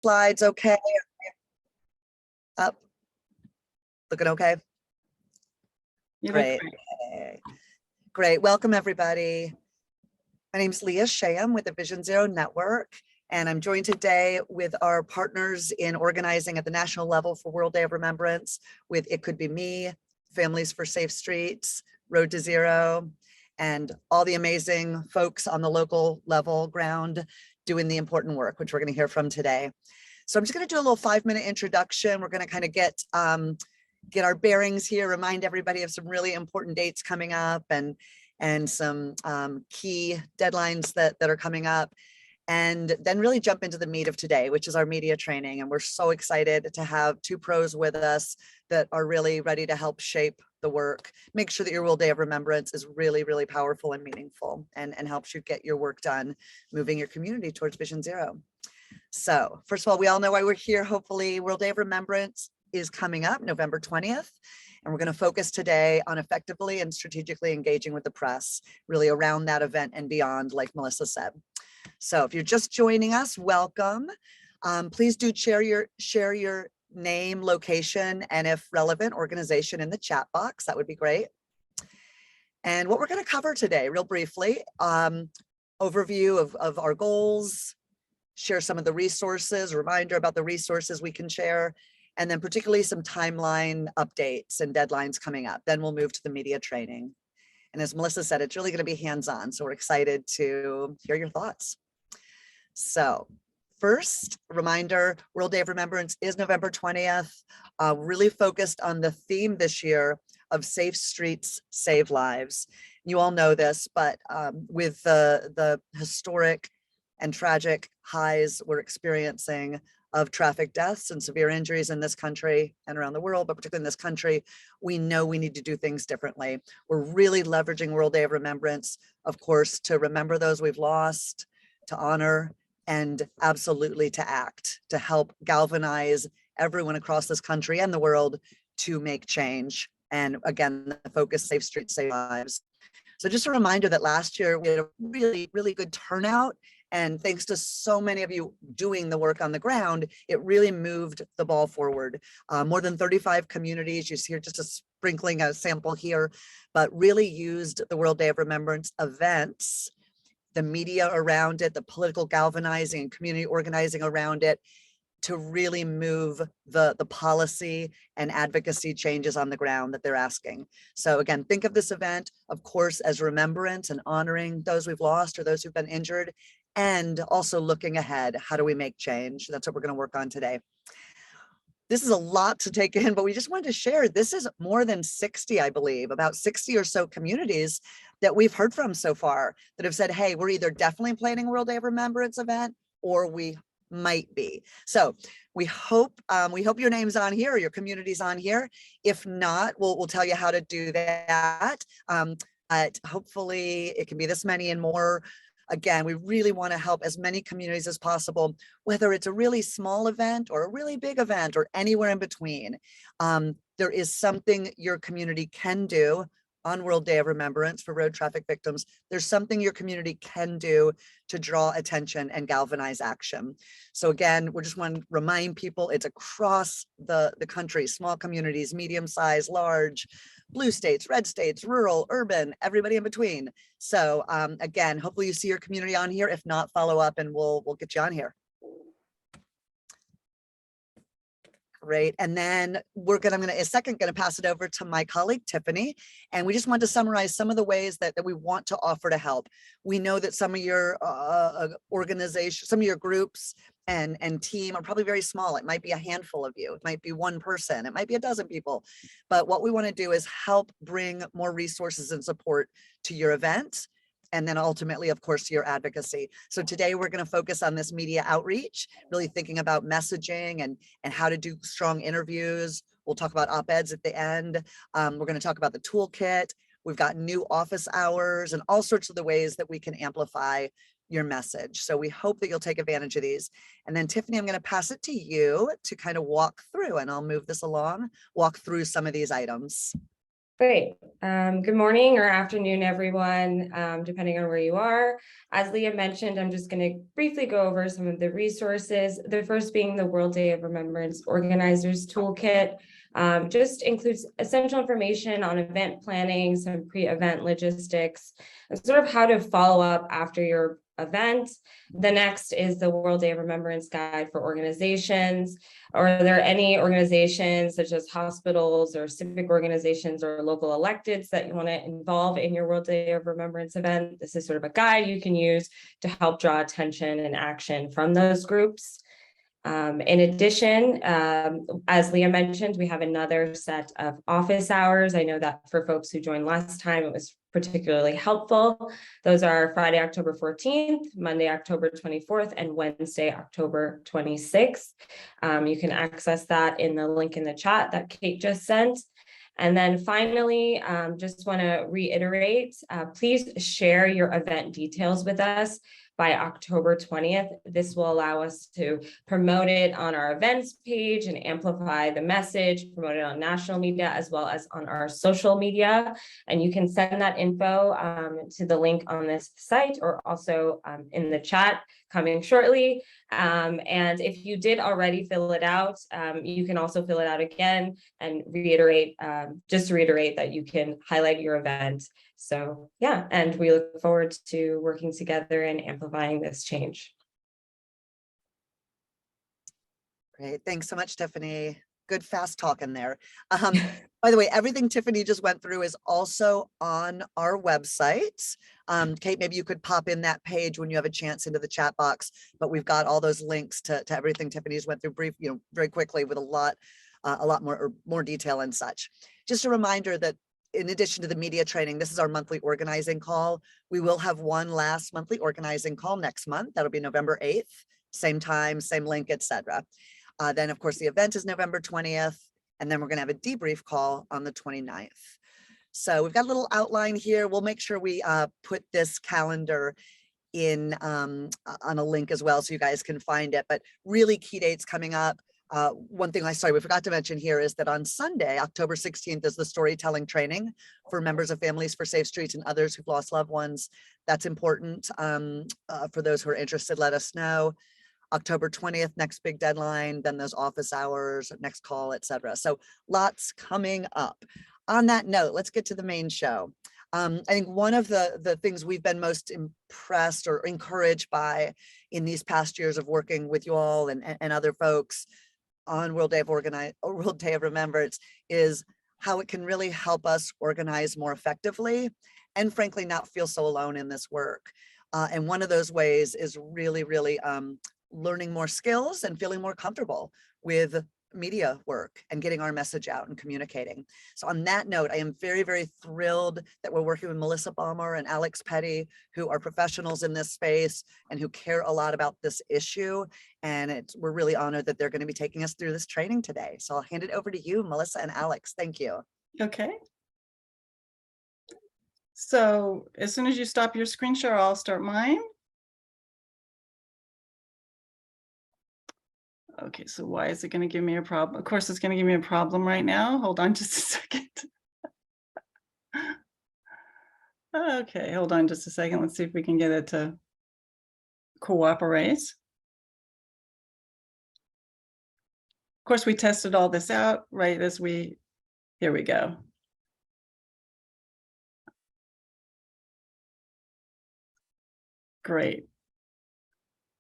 Slides okay? Up. Looking okay? You look Great. great. Great. Welcome, everybody. My name is Leah Sham with the Vision Zero Network, and I'm joined today with our partners in organizing at the national level for World Day of Remembrance with It Could Be Me, Families for Safe Streets, Road to Zero, and all the amazing folks on the local level ground doing the important work, which we're going to hear from today. So I'm just going to do a little 5-minute introduction. We're going to kind of get our bearings here, remind everybody of some really important dates coming up and some key deadlines that are coming up, and then really jump into the meat of today, which is our media training. And we're so excited to have two pros with us that are really ready to help shape the work. Make sure that your World Day of Remembrance is really, really powerful and meaningful and helps you get your work done, moving your community towards Vision Zero. So first of all, we all know why we're here. Hopefully World Day of Remembrance is coming up November 20th. And we're going to focus today on effectively and strategically engaging with the press, really around that event and beyond, like Melissa said. So if you're just joining us, welcome. Please do share your name, location, and if relevant, organization in the chat box. That would be great. And what we're going to cover today, real briefly, overview of our goals, share some of the resources, reminder about the resources we can share, and then particularly some timeline updates and deadlines coming up. Then we'll move to the media training. And as Melissa said, it's really going to be hands-on. So we're excited to hear your thoughts. So first, reminder, World Day of Remembrance is November 20th, really focused on the theme this year of Safe Streets, Save Lives. You all know this, but with the historic and tragic highs we're experiencing of traffic deaths and severe injuries in this country and around the world, but particularly in this country, we know we need to do things differently. We're really leveraging World Day of Remembrance, of course, to remember those we've lost, to honor, and absolutely to act, to help galvanize everyone across this country and the world to make change. And again, the focus, Safe Streets, Save Lives. So just a reminder that last year we had a really, really good turnout. And thanks to so many of you doing the work on the ground, it really moved the ball forward. More than 35 communities, you see here just a sprinkling, a sample here, but really used the World Day of Remembrance events, the media around it, the political galvanizing and community organizing around it, to really move the policy and advocacy changes on the ground that they're asking. So again, think of this event, of course, as remembrance and honoring those we've lost or those who've been injured, and also looking ahead. How do we make change? That's what we're going to work on today. This is a lot to take in, but we just wanted to share. This is more than 60, I believe, about 60 or so communities that we've heard from so far that have said, hey, we're either definitely planning a World Day of Remembrance event or we might be. So we hope your name's on here or your community's on here. If not, we'll tell you how to do that. But hopefully it can be this many and more. Again, we really want to help as many communities as possible, whether it's a really small event or a really big event or anywhere in between. There is something your community can do on World Day of Remembrance for road traffic victims. There's something your community can do to draw attention and galvanize action. So again, we just want to remind people it's across the country, small communities, medium size, large, blue states, red states, rural, urban, everybody in between. So again, hopefully you see your community on here. If not, follow up and we'll get you on here. Great. And then I'm going to pass it over to my colleague, Tiffany. And we just want to summarize some of the ways that we want to offer to help. We know that some of your organizations, some of your groups and team are probably very small. It might be a handful of you. It might be one person. It might be a dozen people. But what we want to do is help bring more resources and support to your event. And then ultimately, of course, your advocacy. So today we're going to focus on this media outreach, really thinking about messaging and how to do strong interviews. We'll talk about op-eds at the end. We're going to talk about the toolkit. We've got new office hours and all sorts of the ways that we can amplify your message. So we hope that you'll take advantage of these. And then Tiffany, I'm going to pass it to you to kind of walk through, and I'll move this along, walk through some of these items. Great. Good morning or afternoon, everyone, depending on where you are. As Leah mentioned, I'm just going to briefly go over some of the resources. The first being the World Day of Remembrance Organizers Toolkit. Just includes essential information on event planning, some pre-event logistics, and sort of how to follow up after your event. The next is the World Day of Remembrance Guide for Organizations. Are there any organizations such as hospitals or civic organizations or local electeds that you want to involve in your World Day of Remembrance event? This is sort of a guide you can use to help draw attention and action from those groups. In addition, as Leah mentioned, we have another set of office hours. I know that for folks who joined last time, it was particularly helpful. Those are Friday, October 14th, Monday, October 24th, and Wednesday, October 26th. You can access that in the link in the chat that Kate just sent. And then finally, just want to reiterate, please share your event details with us by October 20th. This will allow us to promote it on our events page and amplify the message, promote it on national media as well as on our social media. And you can send that info to the link on this site or also in the chat coming shortly. And if you did already fill it out, you can also fill it out again and reiterate, just to reiterate that you can highlight your event. So yeah, and we look forward to working together and amplifying this change. Great. Thanks so much, Tiffany. Good fast talking there. By the way, everything Tiffany just went through is also on our website. Kate, maybe you could pop in that page when you have a chance into the chat box, but we've got all those links to everything Tiffany's went through very quickly with a lot more detail and such. Just a reminder that in addition to the media training, this is our monthly organizing call. We will have one last monthly organizing call next month. That'll be November 8th, same time, same link, etc. Then, of course, the event is November 20th, and then we're going to have a debrief call on the 29th. So we've got a little outline here. We'll make sure we put this calendar in on a link as well so you guys can find it. But really key dates coming up. One thing we forgot to mention here is that on Sunday, October 16th, is the storytelling training for members of Families for Safe Streets and others who've lost loved ones. That's important. For those who are interested, let us know. October 20th, next big deadline, then those office hours, next call, etc. So lots coming up. On that note, let's get to the main show. I think one of the things we've been most impressed or encouraged by in these past years of working with you all and other folks on World Day of Remembrance is how it can really help us organize more effectively and frankly not feel so alone in this work. And one of those ways is really learning more skills and feeling more comfortable with media work and getting our message out and communicating. So on that note, I am very thrilled that we're working with Melissa Balmer and Alex Petty, who are professionals in this space and who care a lot about this issue. And we're really honored that they're going to be taking us through this training today. So I'll hand it over to you, Melissa and Alex. Thank you. Okay. So as soon as you stop your screen share, I'll start mine. Okay, so why is it going to give me a problem? Of course, it's going to give me a problem right now. Hold on just a second. Okay, hold on just a second. Let's see if we can get it to cooperate. Of course, we tested all this out right as here we go. Great.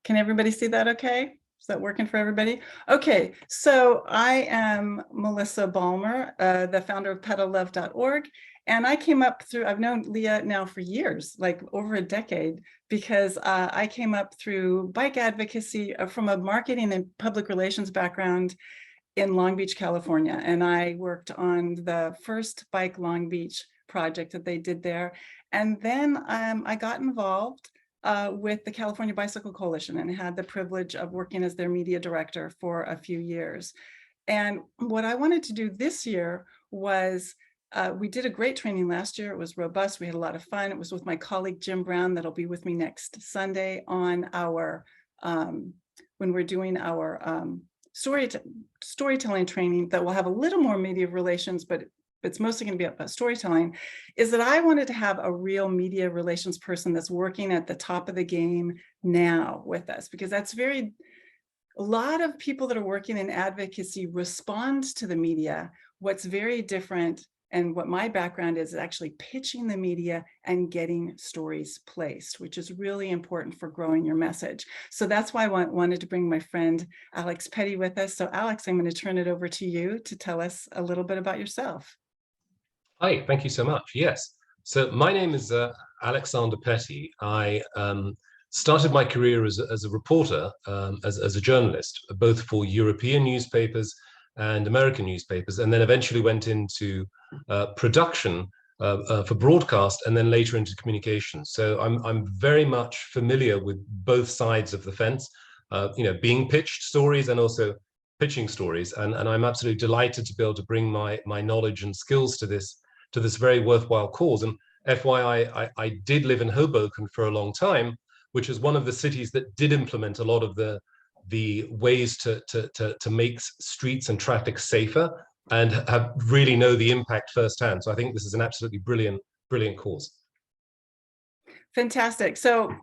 Can everybody see that okay? Is that working for everybody? Okay, so I am Melissa Balmer, the founder of petallove.org. And I came up through, I've known Leah now for years, like over a decade, because I came up through bike advocacy from a marketing and public relations background in Long Beach, California. And I worked on the first Bike Long Beach project that they did there. And then I got involved with the California Bicycle Coalition and had the privilege of working as their media director for a few years. And what I wanted to do this year was, we did a great training last year. It was robust. We had a lot of fun. It was with my colleague, Jim Brown, that'll be with me next Sunday on our, when we're doing our storytelling training that will have a little more media relations, but it's mostly going to be about storytelling, is that I wanted to have a real media relations person that's working at the top of the game now with us, because that's a lot of people that are working in advocacy respond to the media. What's very different, and what my background is actually pitching the media and getting stories placed, which is really important for growing your message. So that's why I wanted to bring my friend Alex Petty with us. So Alex, I'm going to turn it over to you to tell us a little bit about yourself. Hi, thank you so much. Yes. So my name is Alexander Petty. I started my career as a reporter, as a journalist, both for European newspapers and American newspapers, and then eventually went into production for broadcast, and then later into communications. So I'm very much familiar with both sides of the fence, being pitched stories and also pitching stories, and I'm absolutely delighted to be able to bring my knowledge and skills to this very worthwhile cause. And FYI, I did live in Hoboken for a long time, which is one of the cities that did implement a lot of the ways to make streets and traffic safer, and have really know the impact firsthand. So I think this is an absolutely brilliant cause. Fantastic. So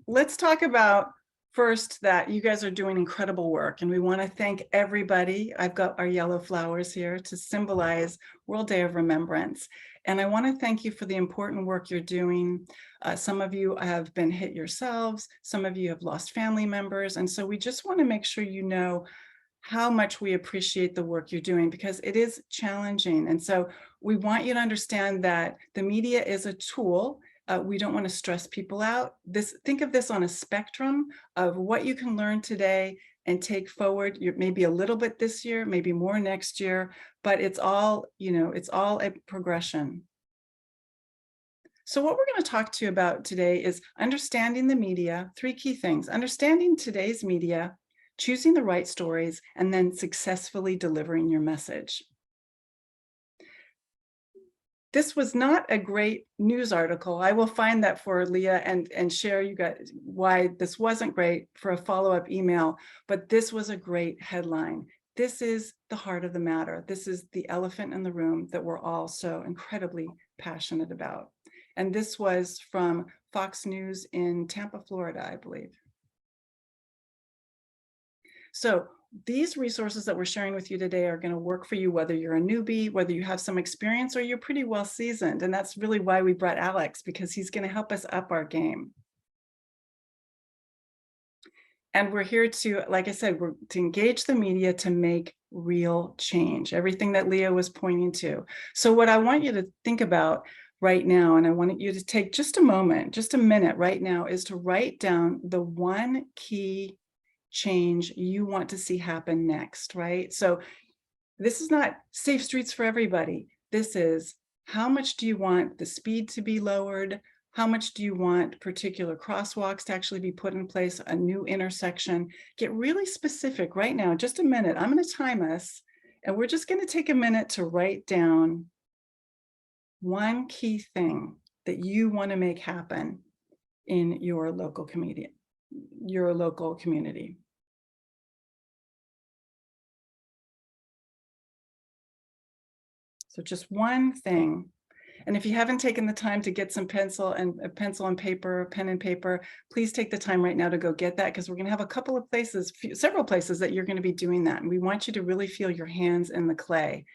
let's talk about first that you guys are doing incredible work, and we want to thank everybody. I've got our yellow flowers here to symbolize World Day of Remembrance. And I want to thank you for the important work you're doing. Some of you have been hit yourselves. Some of you have lost family members. And so we just want to make sure you know how much we appreciate the work you're doing, because it is challenging. And so we want you to understand that the media is a tool. We don't want to stress people out. Think of this on a spectrum of what you can learn today and take forward. Maybe a little bit this year, maybe more next year, but it's all, it's all a progression. So what we're going to talk to you about today is understanding the media, 3 key things: understanding today's media, choosing the right stories, and then successfully delivering your message. This was not a great news article. I will find that for Leah and share you guys why this wasn't great for a follow-up email, but this was a great headline. This is the heart of the matter. This is the elephant in the room that we're all so incredibly passionate about. And this was from Fox News in Tampa, Florida, I believe. So these resources that we're sharing with you today are going to work for you, whether you're a newbie, whether you have some experience, or you're pretty well seasoned. And that's really why we brought Alex, because he's going to help us up our game. And we're here to, like I said, we're to engage the media to make real change, everything that Leah was pointing to. So what I want you to think about right now, and I want you to take just a moment, just a minute right now, is to write down the one key change you want to see happen next, right? So this is not safe streets for everybody. This is, how much do you want the speed to be lowered? How much do you want particular crosswalks to actually be put in place, a new intersection? Get really specific right now, just a minute. I'm going to time us, and we're just going to take a minute to write down one key thing that you want to make happen in your local community. So just one thing. And if you haven't taken the time to get some pencil and paper, pen and paper, please take the time right now to go get that, because we're going to have a couple of places, several places that you're going to be doing that. And we want you to really feel your hands in the clay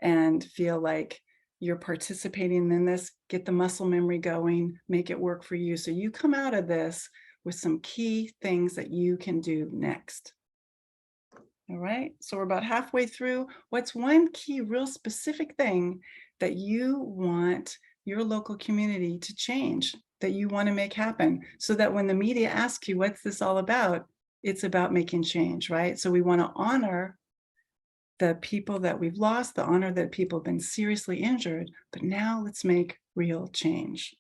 and feel like you're participating in this. Get the muscle memory going, make it work for you, so you come out of this with some key things that you can do next. All right, so we're about halfway through. What's one key, real specific thing that you want your local community to change, that you want to make happen, so that when the media asks you, what's this all about? It's about making change, right? So we want to honor the people that we've lost, the honor that people have been seriously injured, but now let's make real change.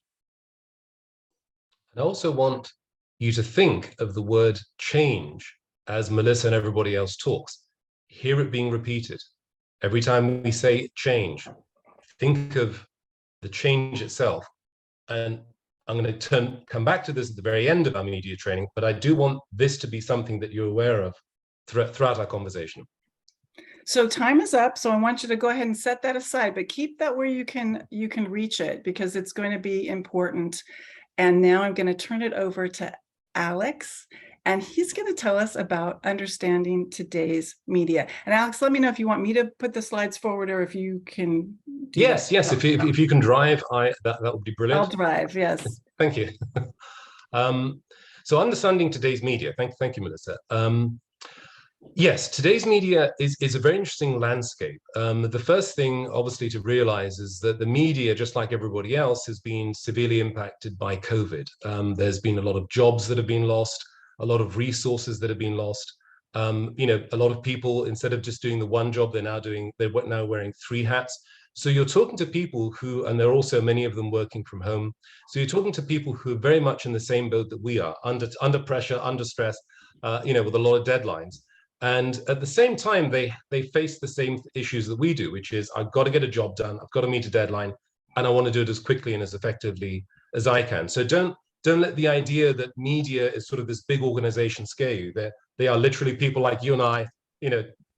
I also want you to think of the word change as Melissa and everybody else talks. Hear it being repeated. Every time we say change, think of the change itself. And I'm going to come back to this at the very end of our media training, but I do want this to be something that you're aware of throughout our conversation. So time is up. So I want you to go ahead and set that aside, but keep that where you can reach it, because it's going to be important. And now I'm going to turn it over to Alex, and he's going to tell us about understanding today's media. And Alex, let me know if you want me to put the slides forward or if you can do Yes, that. yes. If you can drive, that would be brilliant. I'll drive. Yes. Thank you. So understanding today's media. Thank you, Melissa. Yes, today's media is a very interesting landscape. The first thing, obviously, to realize is that the media, just like everybody else, has been severely impacted by COVID. There's been a lot of jobs that have been lost, a lot of resources that have been lost. A lot of people, instead of just doing the one job, they're now wearing 3 hats. So you're talking to people who, and there are also many of them working from home. So you're talking to people who are very much in the same boat that we are, under pressure, under stress, with a lot of deadlines. And at the same time, they face the same issues that we do, which is I've got to get a job done, I've got to meet a deadline, and I want to do it as quickly and as effectively as I can. So don't let the idea that media is sort of this big organization scare you. They are literally people like you and I,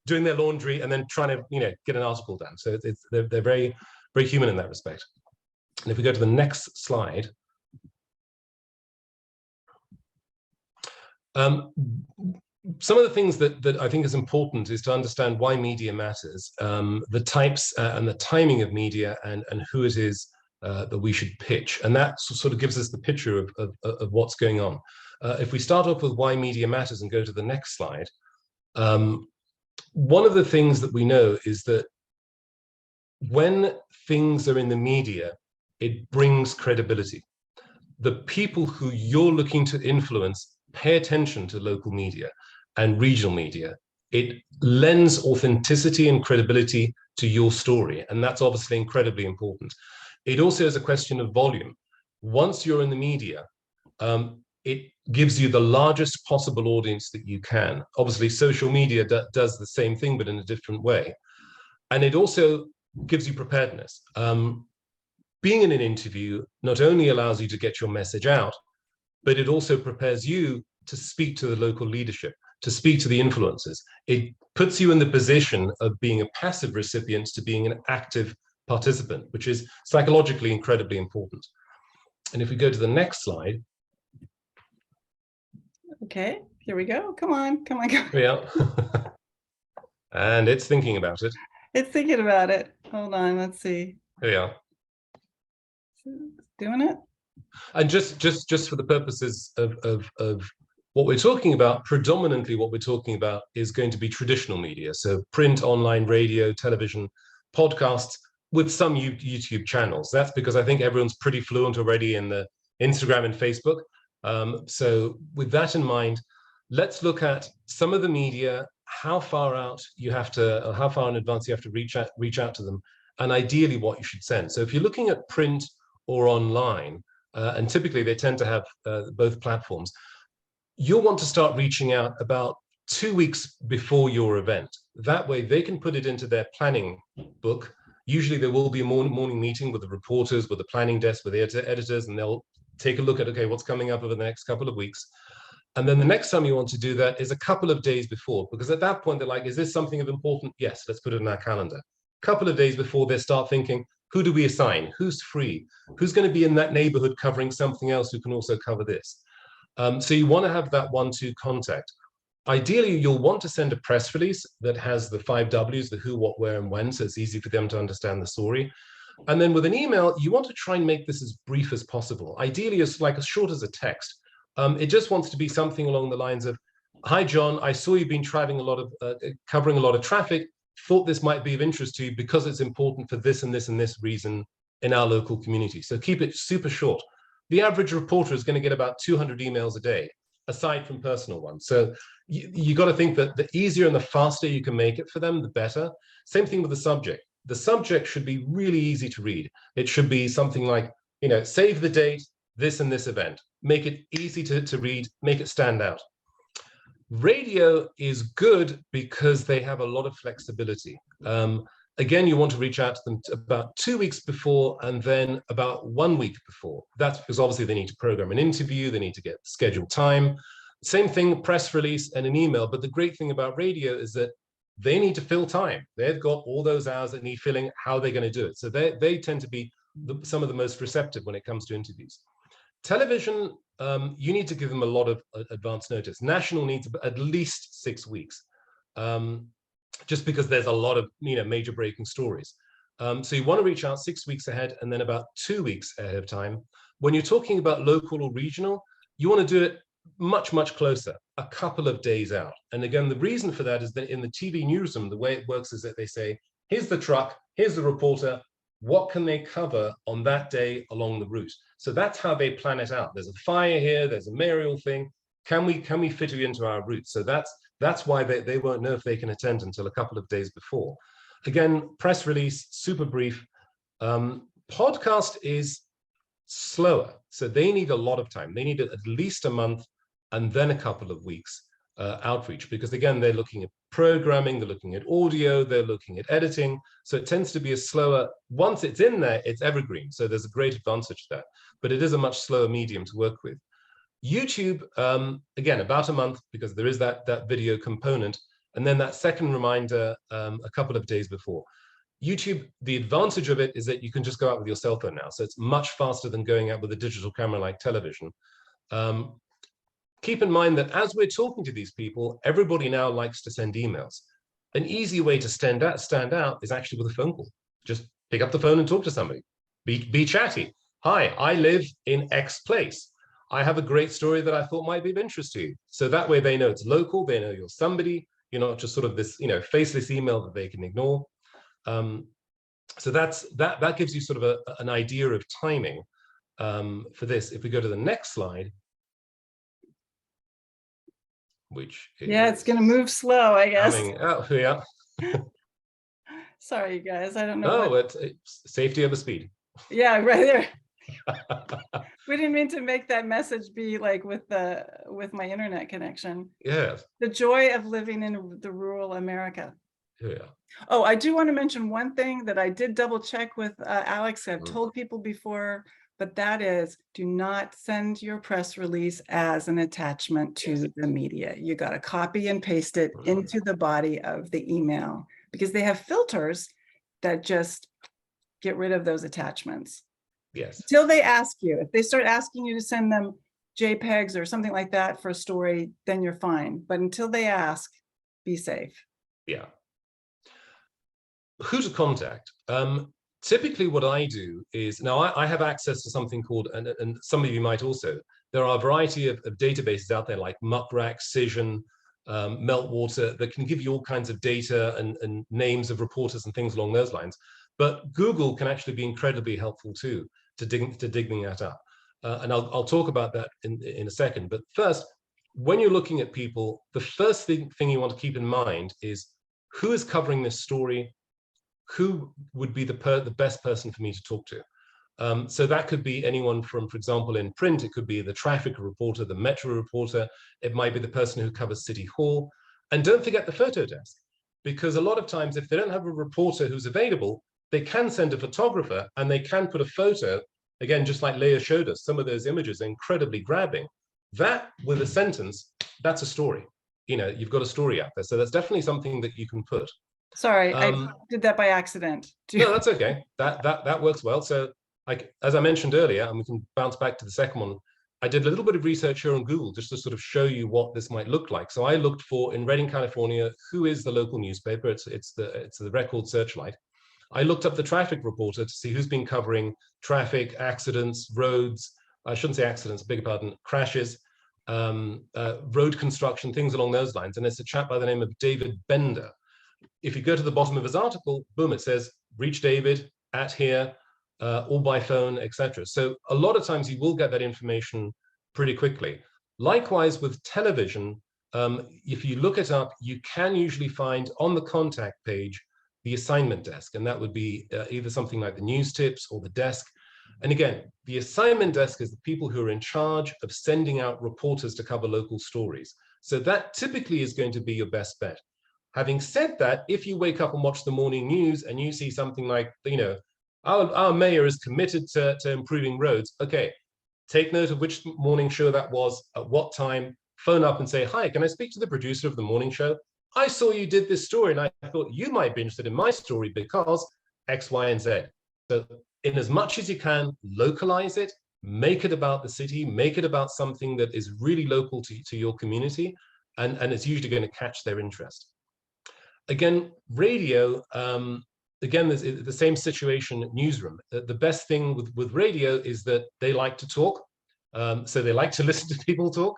doing their laundry and then trying to, get an article done. So they're very, very human in that respect. And if we go to the next slide. Some of the things that I think is important is to understand why media matters, the types and the timing of media, and who it is that we should pitch. And that sort of gives us the picture of what's going on. If we start off with why media matters and go to the next slide, one of the things that we know is that when things are in the media, it brings credibility. The people who you're looking to influence pay attention to local media and regional media. It lends authenticity and credibility to your story, and that's obviously incredibly important. It also is a question of volume. Once you're in the media, it gives you the largest possible audience that you can. Obviously, social media does the same thing, but in a different way. And it also gives you preparedness. Being in an interview not only allows you to get your message out, but it also prepares you to speak to the local leadership, to speak to the influencers. It puts you in the position of being a passive recipient to being an active participant, which is psychologically incredibly important. And if we go to the next slide. Okay, here we go. Come on. Yeah. And it's thinking about it. It's thinking about it. Hold on, let's see. Here we are. Doing it. And just for the purposes of what we're talking about, predominantly what we're talking about is going to be traditional media. So print, online, radio, television, podcasts, with some YouTube channels. That's because I think everyone's pretty fluent already in the Instagram and Facebook. So with that in mind, let's look at some of the media, how far out you have to, or how far in advance you have to reach out to them, and ideally what you should send. So if you're looking at print or online, and typically they tend to have both platforms, you'll want to start reaching out about 2 weeks before your event. That way they can put it into their planning book. Usually there will be a morning meeting with the reporters, with the planning desk, with the editors, and they'll take a look at, okay, what's coming up over the next couple of weeks. And then the next time you want to do that is a couple of days before, because at that point they're like, is this something of importance? Yes, let's put it in our calendar. A couple of days before, they start thinking, who do we assign? Who's free? Who's going to be in that neighborhood covering something else who can also cover this? So you want to have that 1-2 contact. Ideally, you'll want to send a press release that has the 5 W's, the who, what, where, and when, so it's easy for them to understand the story. And then with an email, you want to try and make this as brief as possible. Ideally, as short as a text. It just wants to be something along the lines of, hi, John, I saw you've been covering a lot of traffic, thought this might be of interest to you because it's important for this and this and this reason in our local community. So keep it super short. The average reporter is going to get about 200 emails a day, aside from personal ones. So you got to think that the easier and the faster you can make it for them, the better. Same thing with the subject. The subject should be really easy to read. It should be something like, save the date, this and this event. Make it easy to read, make it stand out. Radio is good because they have a lot of flexibility. Again, you want to reach out to them about 2 weeks before and then about 1 week before. That's because obviously they need to program an interview, they need to get scheduled time. Same thing, press release and an email. But the great thing about radio is that they need to fill time. They've got all those hours that need filling. How are they going to do it? So they tend to be some of the most receptive when it comes to interviews. Television, you need to give them a lot of advance notice. National needs at least 6 weeks, just because there's a lot of major breaking stories. So you want to reach out 6 weeks ahead, and then about 2 weeks ahead of time. When you're talking about local or regional, you want to do it much, much closer, a couple of days out. And again, the reason for that is that in the TV newsroom, the way it works is that they say, here's the truck, here's the reporter, what can they cover on that day along the route? So that's how they plan it out. There's a fire here, there's a mayoral thing. Can we fit you into our route? So that's why they won't know if they can attend until a couple of days before. Again, press release, super brief. Podcast is slower. So they need a lot of time. They need at least a month and then a couple of weeks outreach, because again, they're looking at programming, they're looking at audio, they're looking at editing. So it tends to be a slower, once it's in there, it's evergreen. So there's a great advantage there, but it is a much slower medium to work with. YouTube, again, about a month, because there is that video component. And then that second reminder a couple of days before. YouTube, the advantage of it is that you can just go out with your cell phone now. So it's much faster than going out with a digital camera like television. Keep in mind that as we're talking to these people, everybody now likes to send emails. An easy way to stand out is actually with a phone call. Just pick up the phone and talk to somebody. Be chatty. Hi, I live in X place. I have a great story that I thought might be of interest to you. So that way they know it's local, they know you're somebody, you're not just sort of this, faceless email that they can ignore. So that gives you sort of an idea of timing for this. If we go to the next slide, which it's going to move slow, I guess. Oh, yeah. Sorry, you guys. I don't know. No, it's safety over speed. Yeah, right there. We didn't mean to make that message be like with my internet connection. Yes. The joy of living in the rural America. Yeah. Oh, I do want to mention one thing that I did double check with Alex. I've told people before, but that is, do not send your press release as an attachment to the media. You got to copy and paste it into the body of the email, because they have filters that just get rid of those attachments. Yes. Until they ask you. If they start asking you to send them JPEGs or something like that for a story, then you're fine. But until they ask, be safe. Yeah. Who to contact? Typically what I do is, now I have access to something called, and some of you might also, there are a variety of databases out there like Muckrack, Cision, Meltwater, that can give you all kinds of data and names of reporters and things along those lines. But Google can actually be incredibly helpful too, to digging that up. And I'll talk about that in a second. But first, when you're looking at people, the first thing you want to keep in mind is who is covering this story, who would be the best person for me to talk to. So that could be anyone from, for example, in print, it could be the traffic reporter, the metro reporter, it might be the person who covers City Hall. And don't forget the photo desk, because a lot of times if they don't have a reporter who's available, they can send a photographer and they can put a photo, again, just like Leah showed us, some of those images are incredibly grabbing. That with a sentence, that's a story. You've got a story out there. So that's definitely something that you can put. Sorry, I did that by accident. No, that's okay. That works well. So as I mentioned earlier, and we can bounce back to the second one, I did a little bit of research here on Google just to sort of show you what this might look like. So I looked for, in Redding, California, who is the local newspaper? It's the Record Searchlight. I looked up the traffic reporter to see who's been covering traffic, accidents, roads, I shouldn't say accidents, beg your pardon, crashes, road construction, things along those lines. And it's a chap by the name of David Bender. If you go to the bottom of his article, boom, it says, reach David at here, or by phone, etc. So a lot of times you will get that information pretty quickly. Likewise with television, if you look it up, you can usually find on the contact page the assignment desk, and that would be either something like the news tips or the desk. And again, the assignment desk is the people who are in charge of sending out reporters to cover local stories. So that typically is going to be your best bet. Having said that, if you wake up and watch the morning news and you see something like, our mayor is committed to improving roads, okay, take note of which morning show that was, at what time, phone up and say, hi, can I speak to the producer of the morning show? I saw you did this story and I thought you might be interested in my story because X, Y, and Z. So in as much as you can, localize it, make it about the city, make it about something that is really local to your community, and it's usually going to catch their interest. Again, radio, again, there's the same situation at newsroom. The best thing with radio is that they like to talk. So they like to listen to people talk.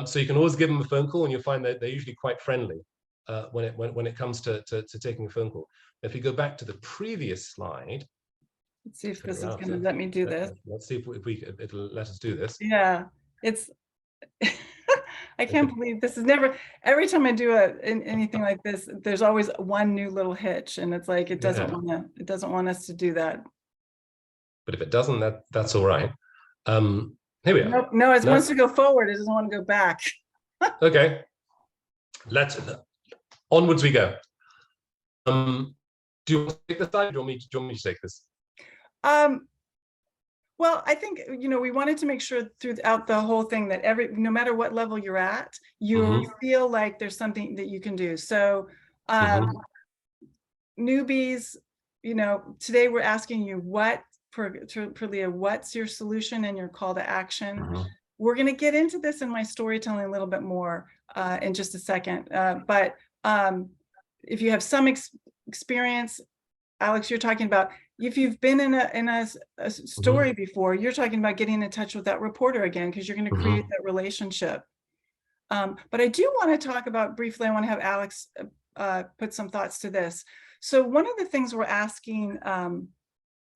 So you can always give them a phone call and you'll find that they're usually quite friendly when it comes to taking a phone call. If you go back to the previous slide. Let's see if this is going to let me do this. Let's see if it'll let us do this. Yeah, it's, I can't believe this is never, every time I do anything like this, there's always one new little hitch, and it's like, it doesn't want us to do that. But if it doesn't, that's all right. Here we are. No, it wants to go forward. It doesn't want to go back. Okay, onwards we go. Do you want to take this slide? Do you want me to take this? Well, I think, we wanted to make sure throughout the whole thing that no matter what level you're at, you feel like there's something that you can do. So newbies, today we're asking you for Leah, what's your solution and your call to action? We're going to get into this in my storytelling a little bit more in just a second. But if you have some experience, Alex, you're talking about if you've been in a story before, you're talking about getting in touch with that reporter again, because you're going to create that relationship. But I do want to talk about briefly, I want to have Alex put some thoughts to this. So one of the things we're asking,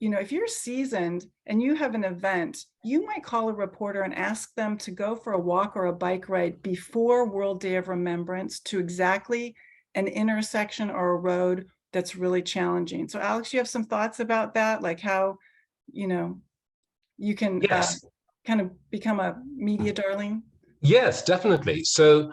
if you're seasoned and you have an event, you might call a reporter and ask them to go for a walk or a bike ride before World Day of Remembrance to exactly an intersection or a road that's really challenging. So Alex, you have some thoughts about that? Like how, you can kind of become a media darling? Yes, definitely. So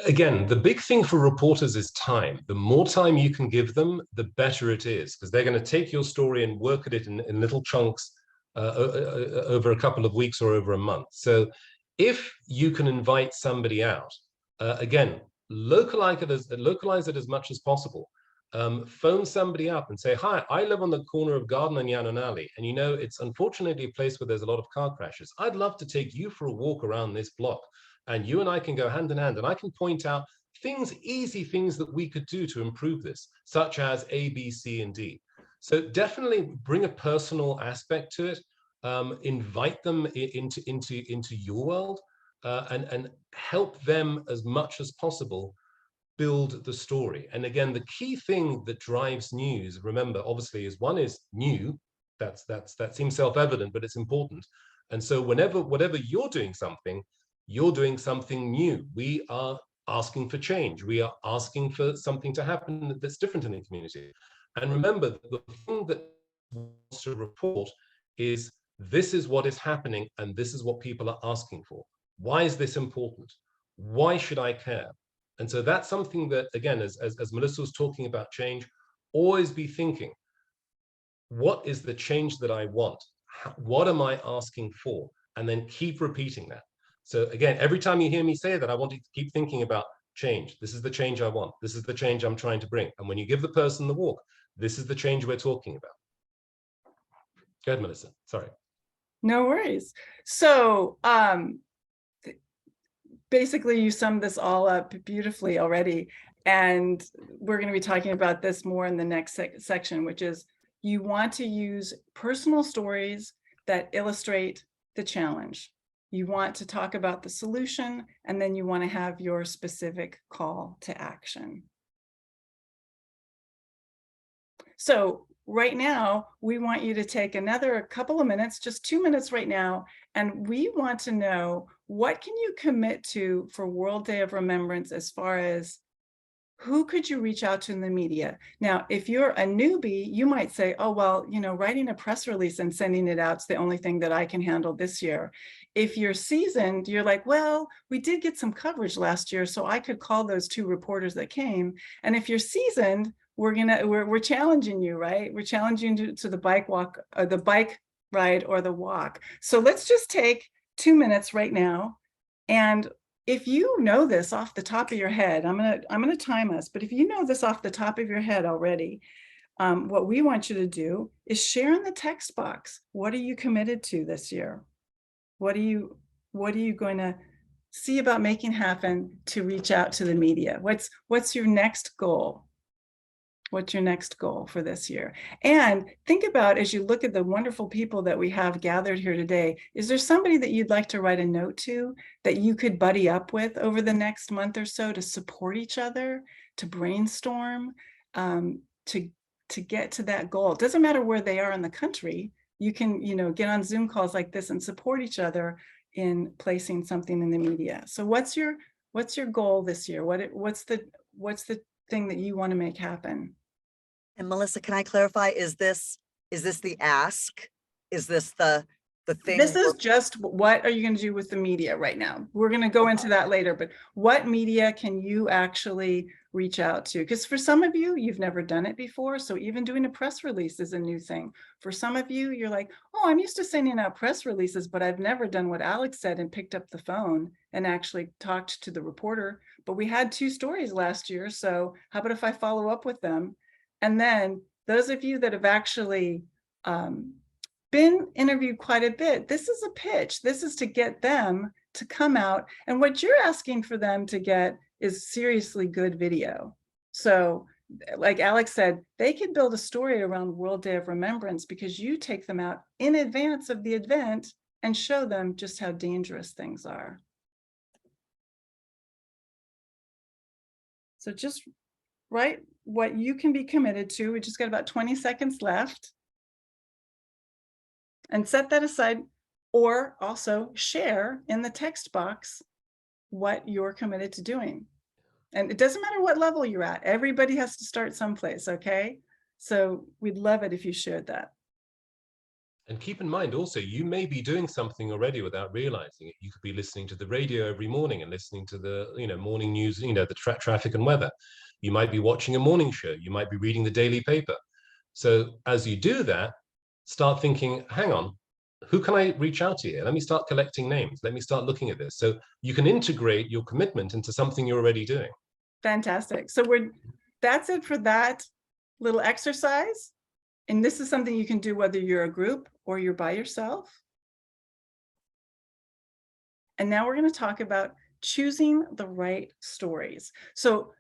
again, the big thing for reporters is time. The more time you can give them, the better it is, because they're going to take your story and work at it in little chunks over a couple of weeks or over a month. So if you can invite somebody out, again, localize it as much as possible. Phone somebody up and say, hi, I live on the corner of Garden and Yannon Alley, and it's unfortunately a place where there's a lot of car crashes. I'd love to take you for a walk around this block, and you and I can go hand in hand, and I can point out easy things that we could do to improve this, such as A, B, C, and D. So definitely bring a personal aspect to it, invite them into your world, and help them as much as possible build the story. And again, the key thing that drives news, remember, obviously, is new. That seems self-evident, but it's important. And so whatever you're doing something new. We are asking for change. We are asking for something to happen that's different in the community. And remember, the thing that wants to report is this is what is happening and this is what people are asking for. Why is this important? Why should I care? And so that's something that, again, as Melissa was talking about change, always be thinking, what is the change that I want? What am I asking for? And then keep repeating that. So again, every time you hear me say that, I want you to keep thinking about change. This is the change I want. This is the change I'm trying to bring. And when you give the person the walk, this is the change we're talking about. Go ahead, Melissa. Sorry. No worries. So basically, you summed this all up beautifully already. And we're going to be talking about this more in the next section, which is you want to use personal stories that illustrate the challenge. You want to talk about the solution, and then you want to have your specific call to action. So right now, we want you to take another couple of minutes, just 2 minutes right now, and we want to know, what can you commit to for World Day of Remembrance as far as who could you reach out to in the media? Now, if you're a newbie, you might say, oh, well, writing a press release and sending it out is the only thing that I can handle this year. If you're seasoned, you're like, well, we did get some coverage last year, so I could call those 2 reporters that came. And if you're seasoned, we're challenging you, right? We're challenging you to the bike walk, or the bike ride, or the walk. So let's just take 2 minutes right now, and if you know this off the top of your head, I'm gonna time us, but if you know this off the top of your head already, what we want you to do is share in the text box. What are you committed to this year? What are you going to see about making happen to reach out to the media? What's your next goal? What's your next goal for this year? And think about, as you look at the wonderful people that we have gathered here today, is there somebody that you'd like to write a note to that you could buddy up with over the next month or so to support each other, to brainstorm, to get to that goal? It doesn't matter where they are in the country. You can, get on Zoom calls like this and support each other in placing something in the media. So what's your goal this year? What's the thing that you want to make happen? And Melissa, can I clarify, is this the ask? Is this the thing? This is just, what are you going to do with the media right now? We're going to go into that later, but what media can you actually reach out to? Because for some of you, you've never done it before. So even doing a press release is a new thing. For some of you, you're like, oh, I'm used to sending out press releases, but I've never done what Alex said and picked up the phone and actually talked to the reporter. But we had 2 stories last year. So how about if I follow up with them? And then those of you that have actually been interviewed quite a bit, this is a pitch. This is to get them to come out. And what you're asking for them to get is seriously good video. So like Alex said, they could build a story around World Day of Remembrance because you take them out in advance of the event and show them just how dangerous things are. So just write what you can be committed to. We just got about 20 seconds left. And set that aside, or also share in the text box what you're committed to doing. And it doesn't matter what level you're at. Everybody has to start someplace, okay? So we'd love it if you shared that. And keep in mind also, you may be doing something already without realizing it. You could be listening to the radio every morning and listening to the morning news, the traffic and weather. You might be watching a morning show. You might be reading the daily paper. So as you do that, start thinking, hang on, who can I reach out to here? Let me start collecting names. Let me start looking at this. So you can integrate your commitment into something you're already doing. Fantastic. So that's it for that little exercise. And this is something you can do whether you're a group or you're by yourself. And now we're going to talk about choosing the right stories. So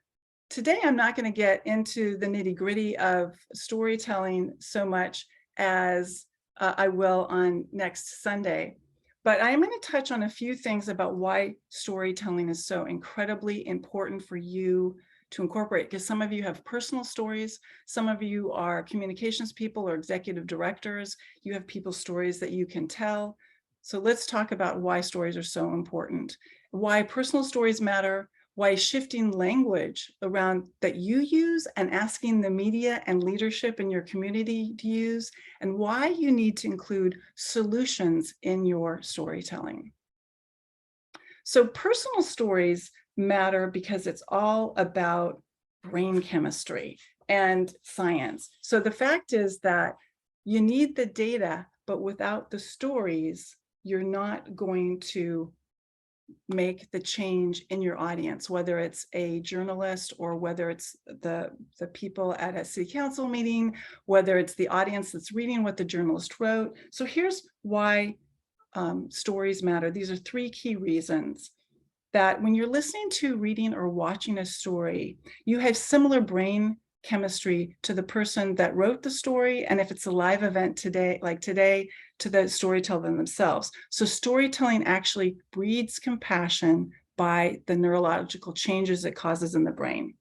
today I'm not going to get into the nitty-gritty of storytelling so much as I will on next Sunday. But I'm going to touch on a few things about why storytelling is so incredibly important for you to incorporate, because some of you have personal stories, some of you are communications people or executive directors, you have people's stories that you can tell. So let's talk about why stories are so important, why personal stories matter, why shifting language around that you use and asking the media and leadership in your community to use, and why you need to include solutions in your storytelling. So personal stories matter because it's all about brain chemistry and science. So the fact is that you need the data, but without the stories, you're not going to make the change in your audience, whether it's a journalist or whether it's the people at a city council meeting, whether it's the audience that's reading what the journalist wrote. So here's why stories matter. These are 3 key reasons that when you're listening to, reading, or watching a story, you have similar brain chemistry to the person that wrote the story, and if it's a live event today, like today, to the storyteller themselves. So storytelling actually breeds compassion by the neurological changes it causes in the brain.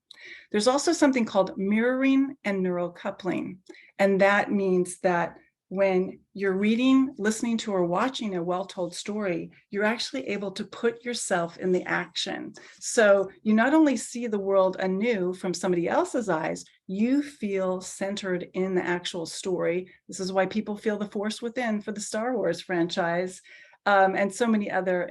There's also something called mirroring and neural coupling, and that means that when you're reading, listening to, or watching a well-told story, you're actually able to put yourself in the action. So you not only see the world anew from somebody else's eyes, you feel centered in the actual story. This is why people feel the force within for the Star Wars franchise, and so many other,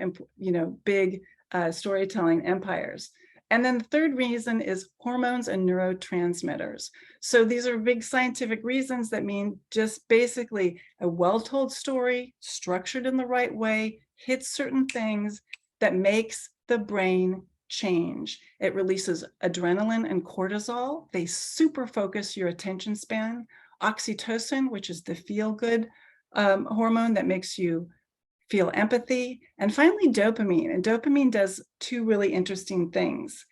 big storytelling empires. And then the third reason is hormones and neurotransmitters. So these are big scientific reasons that mean just basically a well-told story, structured in the right way, hits certain things that makes the brain change. It releases adrenaline and cortisol. They super focus your attention span. Oxytocin, which is the feel-good hormone that makes you feel empathy. And finally, dopamine. And dopamine does two really interesting things.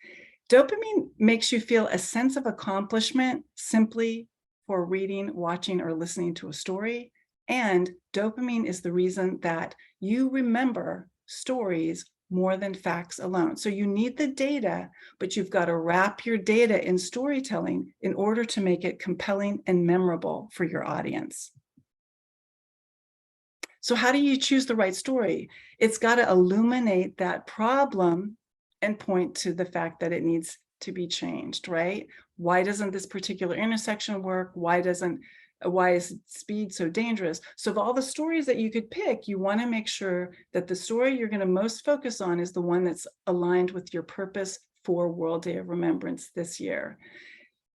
Dopamine makes you feel a sense of accomplishment simply for reading, watching, or listening to a story. And dopamine is the reason that you remember stories more than facts alone. So you need the data, but you've got to wrap your data in storytelling in order to make it compelling and memorable for your audience. So how do you choose the right story? It's got to illuminate that problem and point to the fact that it needs to be changed, right? Why doesn't this particular intersection work? Why is speed so dangerous? So of all the stories that you could pick, you want to make sure that the story you're going to most focus on is the one that's aligned with your purpose for World Day of Remembrance this year.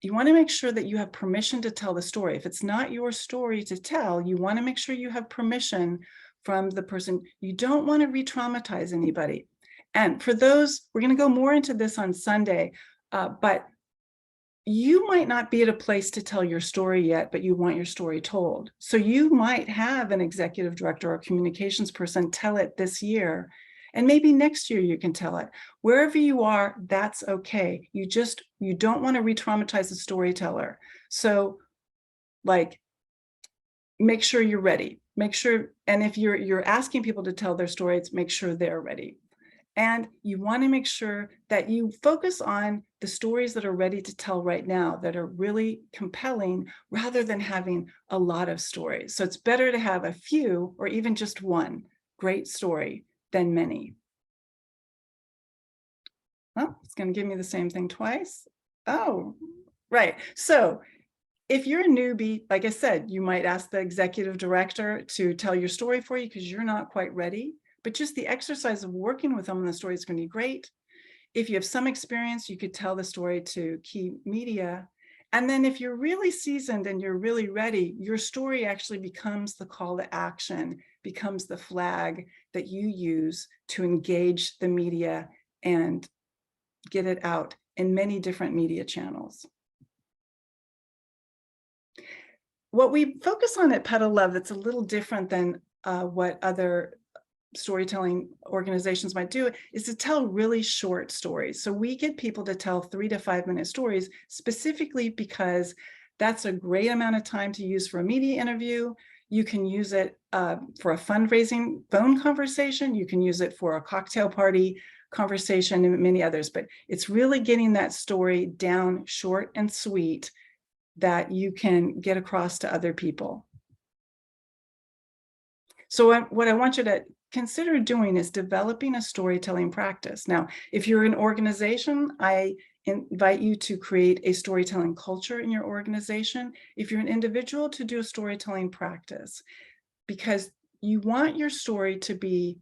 You want to make sure that you have permission to tell the story. If it's not your story to tell, you want to make sure you have permission from the person. You don't want to re-traumatize anybody. And for those, we're going to go more into this on Sunday, but you might not be at a place to tell your story yet, but you want your story told. So you might have an executive director or communications person tell it this year, and maybe next year you can tell it. Wherever you are, that's okay. You don't want to re-traumatize the storyteller. So like, make sure you're ready. Make sure, and if you're asking people to tell their stories, make sure they're ready. And you want to make sure that you focus on the stories that are ready to tell right now, that are really compelling, rather than having a lot of stories. So it's better to have a few or even just one great story than many. Oh, it's going to give me the same thing twice. Oh, right. So if you're a newbie, like I said, you might ask the executive director to tell your story for you because you're not quite ready. But just the exercise of working with them on the story is going to be great. If you have some experience, you could tell the story to key media. And then if you're really seasoned and you're really ready, your story actually becomes the call to action, becomes the flag that you use to engage the media and get it out in many different media channels. What we focus on at Petal Love that's a little different than what other storytelling organizations might do is to tell really short stories. So we get people to tell 3 to 5 minute stories specifically because that's a great amount of time to use for a media interview. You can use it for a fundraising phone conversation. You can use it for a cocktail party conversation and many others, but it's really getting that story down short and sweet that you can get across to other people. So what I want you to consider doing is developing a storytelling practice. Now, if you're an organization, I invite you to create a storytelling culture in your organization. If you're an individual, to do a storytelling practice, because you want your story to be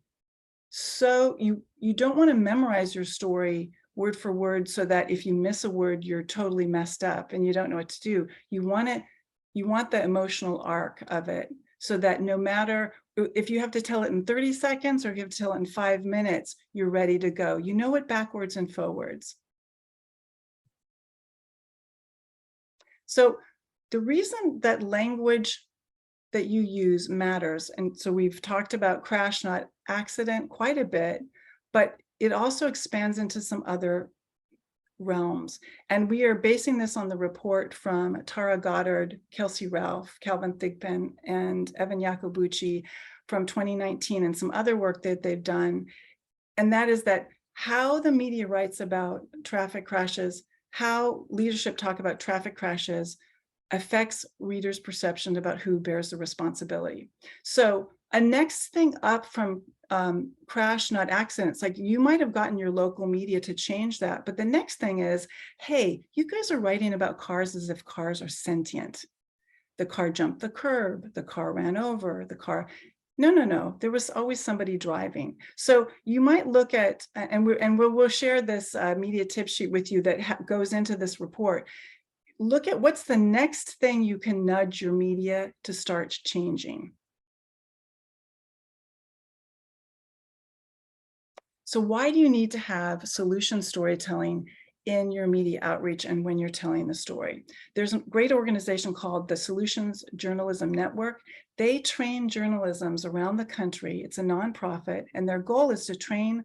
so, you don't want to memorize your story word for word so that if you miss a word, you're totally messed up and you don't know what to do. You want the emotional arc of it so that no matter if you have to tell it in 30 seconds or if you have to tell it in 5 minutes, you're ready to go. You know it backwards and forwards. So the reason that language that you use matters, and so we've talked about crash, not accident quite a bit, but it also expands into some other realms. And we are basing this on the report from Tara Goddard, Kelsey Ralph, Calvin Thigpen, and Evan Iacobucci from 2019 and some other work that they've done. And that is that how the media writes about traffic crashes, how leadership talk about traffic crashes affects readers' perception about who bears the responsibility. So a next thing up from crash, not accidents, like you might have gotten your local media to change that. But the next thing is, hey, you guys are writing about cars as if cars are sentient. The car jumped the curb, the car ran over, the car. No, there was always somebody driving. So you might look at, and we'll share this media tip sheet with you that goes into this report. Look at what's the next thing you can nudge your media to start changing. So why do you need to have solution storytelling in your media outreach and when you're telling the story? There's a great organization called the Solutions Journalism Network. They train journalisms around the country. It's a nonprofit, and their goal is to train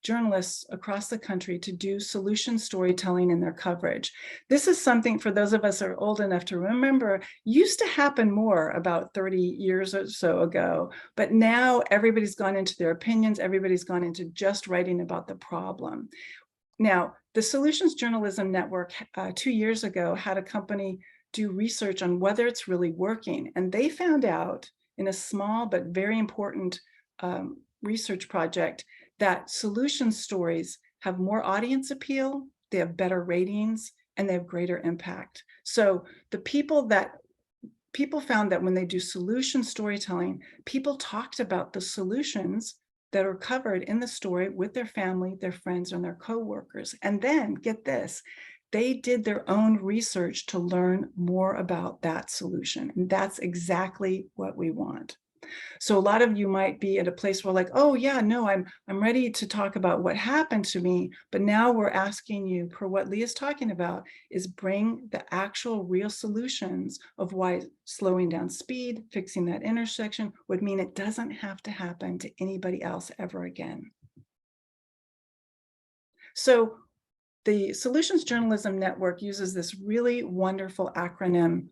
journalists across the country to do solution storytelling in their coverage. This is something, for those of us who are old enough to remember, used to happen more about 30 years or so ago, but now everybody's gone into their opinions, everybody's gone into just writing about the problem. Now, the Solutions Journalism Network 2 years ago had a company do research on whether it's really working, and they found out in a small but very important research project that solution stories have more audience appeal, they have better ratings, and they have greater impact. So the people found that when they do solution storytelling, people talked about the solutions that are covered in the story with their family, their friends, and their coworkers. And then, get this, they did their own research to learn more about that solution. And that's exactly what we want. So a lot of you might be at a place where like, oh yeah, no, I'm ready to talk about what happened to me. But now we're asking you, per what Leah's talking about, is bring the actual real solutions of why slowing down speed, fixing that intersection would mean it doesn't have to happen to anybody else ever again. So the Solutions Journalism Network uses this really wonderful acronym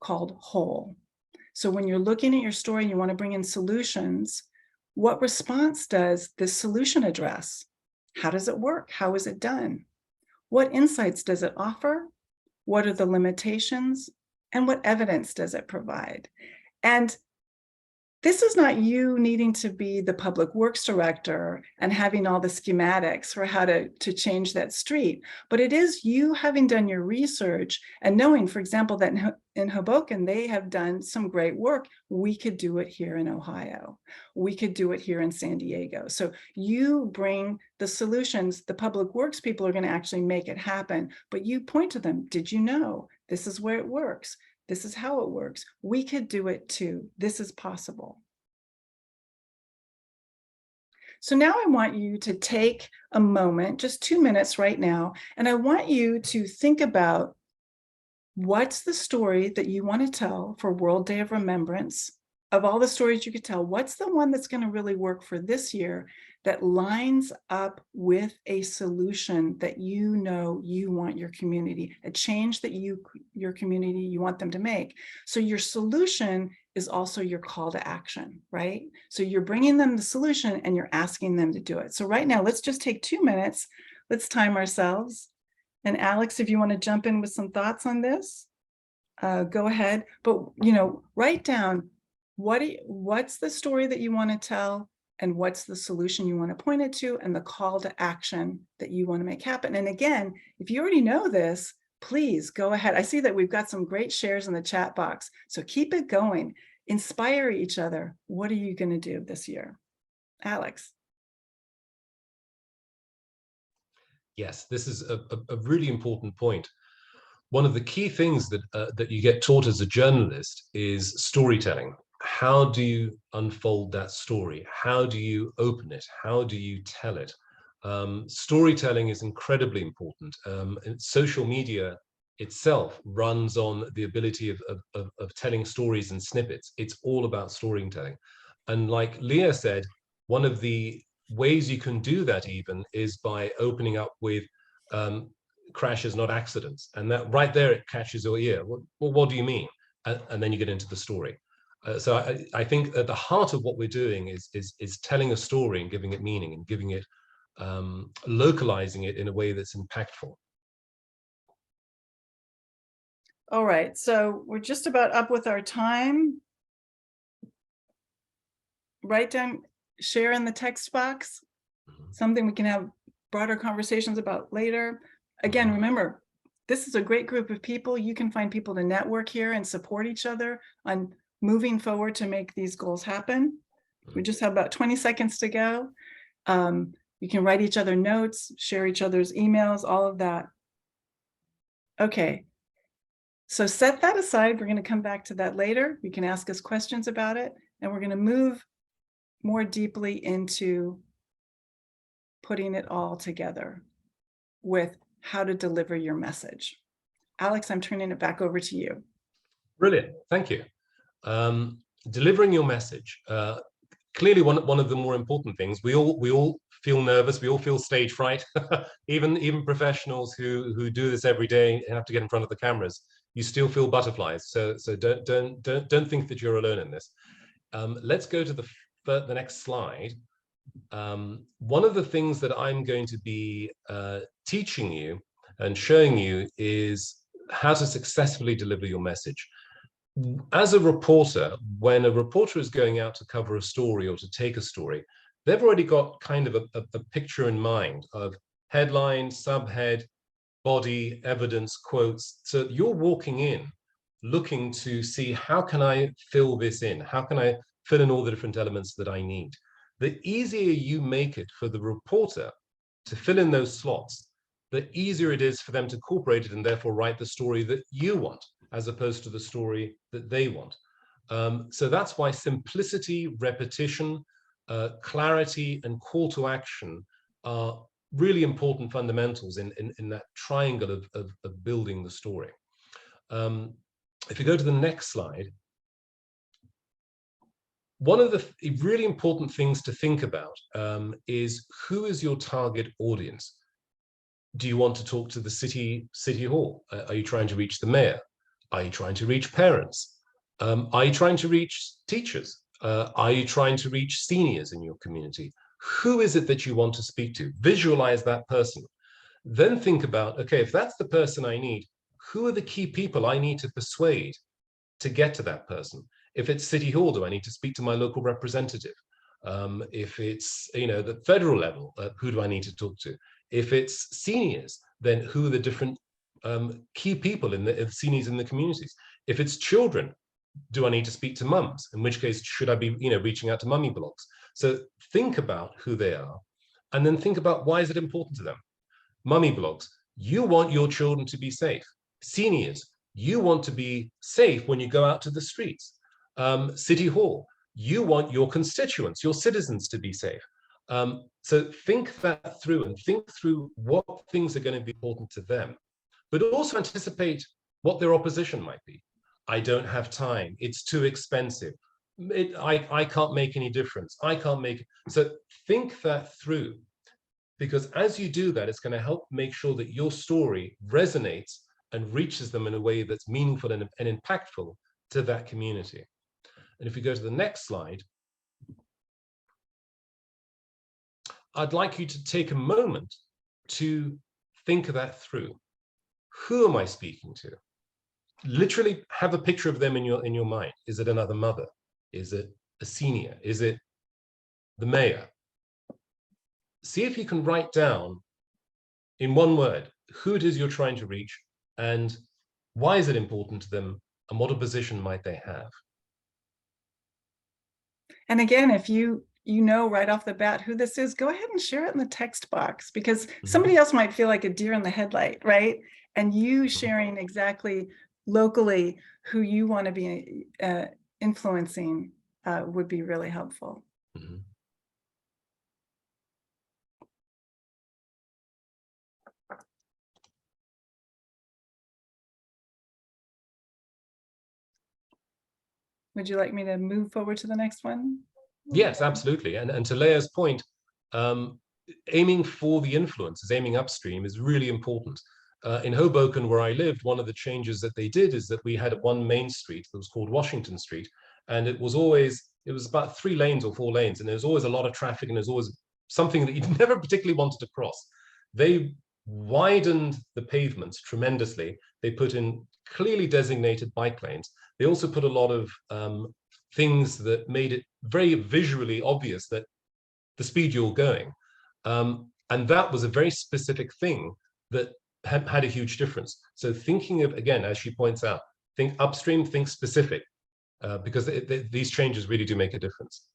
called WHOLE. So when you're looking at your story and you want to bring in solutions, what response does this solution address? How does it work? How is it done? What insights does it offer? What are the limitations? And what evidence does it provide? And this is not you needing to be the public works director and having all the schematics for how to change that street, but it is you having done your research and knowing, for example, that in Hoboken, they have done some great work. We could do it here in Ohio. We could do it here in San Diego. So you bring the solutions, the public works people are going to actually make it happen, but you point to them. Did you know this is where it works? This is how it works. We could do it too. This is possible. So now I want you to take a moment, just 2 minutes right now, and I want you to think about what's the story that you want to tell for World Day of Remembrance. Of all the stories you could tell, what's the one that's going to really work for this year that lines up with a solution that you know you want your community, a change that your community, you want them to make. So your solution is also your call to action, right? So you're bringing them the solution and you're asking them to do it. So right now, let's just take 2 minutes. Let's time ourselves. And Alex, if you want to jump in with some thoughts on this, go ahead. But, write down what's the story that you want to tell, and what's the solution you want to point it to, and the call to action that you want to make happen. And again, if you already know this, please go ahead. I see that we've got some great shares in the chat box. So keep it going. Inspire each other. What are you going to do this year? Alex. Yes, this is a really important point. One of the key things that you get taught as a journalist is storytelling. How do you unfold that story? How do you open it? How do you tell it? Storytelling is incredibly important. And social media itself runs on the ability of telling stories in snippets. It's all about storytelling. And like Leah said, one of the ways you can do that even is by opening up with crashes, not accidents. And that right there, it catches your ear. Well, what do you mean? And then you get into the story. So I think at the heart of what we're doing is telling a story and giving it meaning and giving it, localizing it in a way that's impactful. All right, so we're just about up with our time. Write down, share in the text box, something we can have broader conversations about later. Again, remember, this is a great group of people. You can find people to network here and support each other on moving forward to make these goals happen. We just have about 20 seconds to go. You can write each other notes, share each other's emails, all of that. Okay, so set that aside. We're going to come back to that later. You can ask us questions about it, and we're going to move more deeply into putting it all together with how to deliver your message. Alex, I'm turning it back over to you. Brilliant, thank you. Delivering your message. Clearly, one of the more important things. We all feel nervous. We all feel stage fright. even professionals who do this every day and have to get in front of the cameras, you still feel butterflies. So don't think that you're alone in this. Let's go to the next slide. One of the things that I'm going to be teaching you and showing you is how to successfully deliver your message. As a reporter, when a reporter is going out to cover a story or to take a story, they've already got kind of a picture in mind of headline, subhead, body, evidence, quotes. So you're walking in looking to see, how can I fill this in? How can I fill in all the different elements that I need? The easier you make it for the reporter to fill in those slots, the easier it is for them to incorporate it and therefore write the story that you want, as opposed to the story that they want. So that's why simplicity, repetition, clarity, and call to action are really important fundamentals in that triangle of building the story. If you go to the next slide, one of the really important things to think about is, who is your target audience? Do you want to talk to the city hall? Are you trying to reach the mayor? Are you trying to reach parents? Are you trying to reach teachers? Are you trying to reach seniors in your community? Who is it that you want to speak to? Visualize that person. Then think about, okay, if that's the person I need, who are the key people I need to persuade to get to that person? If it's City Hall, do I need to speak to my local representative? If it's, the federal level, who do I need to talk to? If it's seniors, then who are the different key people in the seniors in the communities? If it's children, do I need to speak to mums? In which case, should I be, reaching out to mummy blogs? So think about who they are, and then think about, why is it important to them? Mummy blogs, you want your children to be safe. Seniors, you want to be safe when you go out to the streets. City Hall, you want your constituents, your citizens to be safe. So think that through, and think through what things are going to be important to them, but also anticipate what their opposition might be. I don't have time. It's too expensive. I can't make any difference. I can't make it. So think that through, because as you do that, it's going to help make sure that your story resonates and reaches them in a way that's meaningful and impactful to that community. And if we go to the next slide, I'd like you to take a moment to think that through. Who am I speaking to? Literally have a picture of them in your mind. Is it another mother? Is it a senior? Is it the mayor? See if you can write down in one word who it is you're trying to reach, and why is it important to them, and what opposition might they have? And again, if you know right off the bat who this is, go ahead and share it in the text box, because somebody else might feel like a deer in the headlight, right? And you sharing exactly locally who you want to be influencing would be really helpful. Mm-hmm. Would you like me to move forward to the next one? Yes, absolutely. And to Leia's point, aiming for the influences, aiming upstream is really important. In Hoboken, where I lived, one of the changes that they did is that we had one main street that was called Washington Street, and it was about 3 lanes or 4 lanes, and there was always a lot of traffic, and there's always something that you never particularly wanted to cross. They widened the pavements tremendously. They put in clearly designated bike lanes. They also put a lot of things that made it very visually obvious that the speed you're going. And that was a very specific thing that had a huge difference. So thinking of, again, as she points out, think upstream, think specific, because these changes really do make a difference.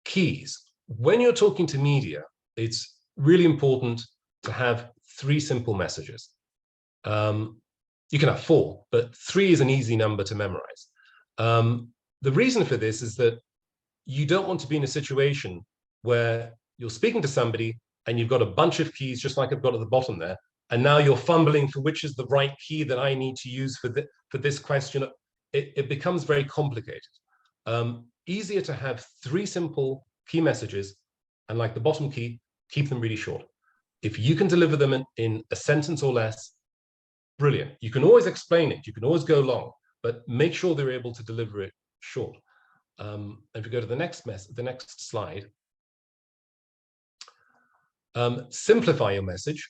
Keys. When you're talking to media, it's really important to have 3 simple messages. You can have 4, but 3 is an easy number to memorize. The reason for this is that you don't want to be in a situation where you're speaking to somebody and you've got a bunch of keys, just like I've got at the bottom there, and now you're fumbling for which is the right key that I need to use for this question. It becomes very complicated. Easier to have 3 simple key messages, and like the bottom key, keep them really short. If you can deliver them in a sentence or less, brilliant. You can always explain it, you can always go long, but make sure they're able to deliver it short. If you go to the next slide, simplify your message,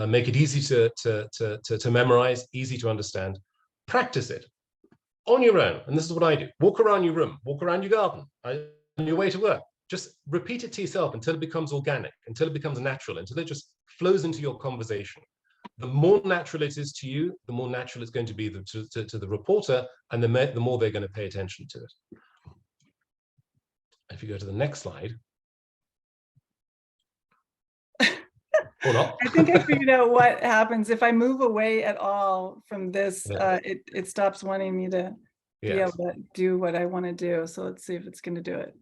make it easy to memorize, easy to understand. Practice it on your own, and this is what I do. Walk around your room, walk around your garden, on your way to work. Just repeat it to yourself until it becomes organic, until it becomes natural, until it just flows into your conversation. The more natural it is to you, the more natural it's going to be to the reporter, and the more they're going to pay attention to it. If you go to the next slide. Or not. I think I figured out what happens if I move away at all from this. Yeah. It stops wanting me to be Yes. able to do what I want to do. So let's see if it's going to do it.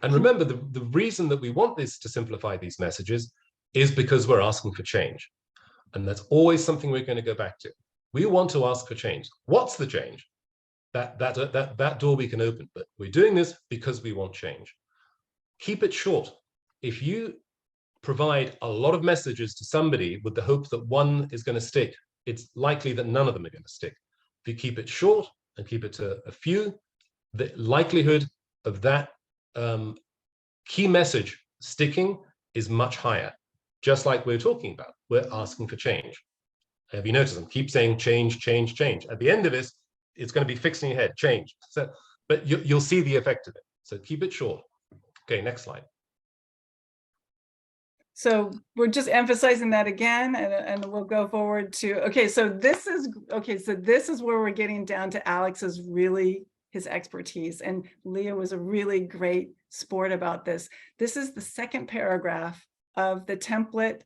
And remember, the reason that we want this to simplify these messages is because we're asking for change. And that's always something we're going to go back to. We want to ask for change. What's the change? That door we can open, but we're doing this because we want change. Keep it short. If you provide a lot of messages to somebody with the hope that one is going to stick, it's likely that none of them are going to stick. If you keep it short and keep it to a few, the likelihood of that key message sticking is much higher. Just like we're talking about, we're asking for change. Have you noticed them keep saying change, change, change? At the end of this, it's going to be fixing your head, change. So, but you'll see the effect of it. So keep it short. Okay, next slide. So we're just emphasizing that again, and we'll go forward to, okay, so this is where we're getting down to Alex's his expertise. And Leah was a really great sport about this. This is the second paragraph of the template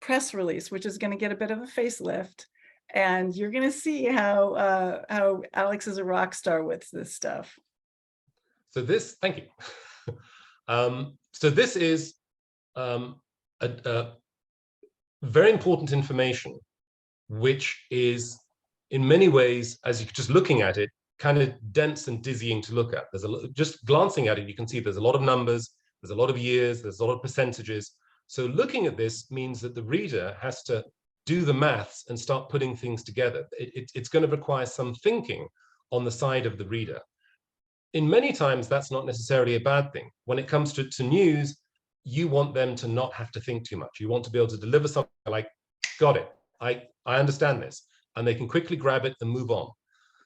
press release, which is going to get a bit of a facelift. And you're going to see how Alex is a rock star with this stuff. So this, thank you. So this is very important information, which is in many ways, as you're just looking at it, kind of dense and dizzying to look at. There's just glancing at it, you can see there's a lot of numbers, there's a lot of years, there's a lot of percentages. So looking at this means that the reader has to do the maths and start putting things together. It's going to require some thinking on the side of the reader. In many times, that's not necessarily a bad thing. When it comes to news, you want them to not have to think too much. You want to be able to deliver something like, got it, I understand this, and they can quickly grab it and move on.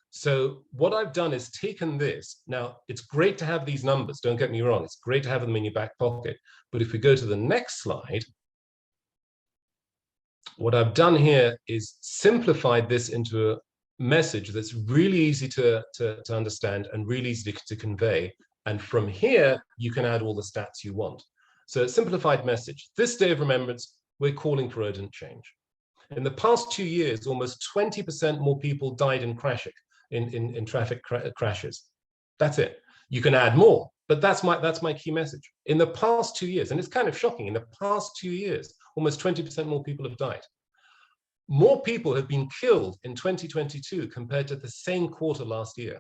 So what I've done is taken this. Now, it's great to have these numbers, don't get me wrong, it's great to have them in your back pocket. But if we go to the next slide, what I've done here is simplified this into a message that's really easy to understand and really easy to convey. And from here, you can add all the stats you want. So a simplified message. This day of remembrance, we're calling for urgent change. In the past 2 years, almost 20% more people died in traffic crashes. That's it. You can add more, but that's my key message. In the past 2 years, and it's kind of shocking, in the past 2 years, almost 20% more people have died. More people have been killed in 2022 compared to the same quarter last year.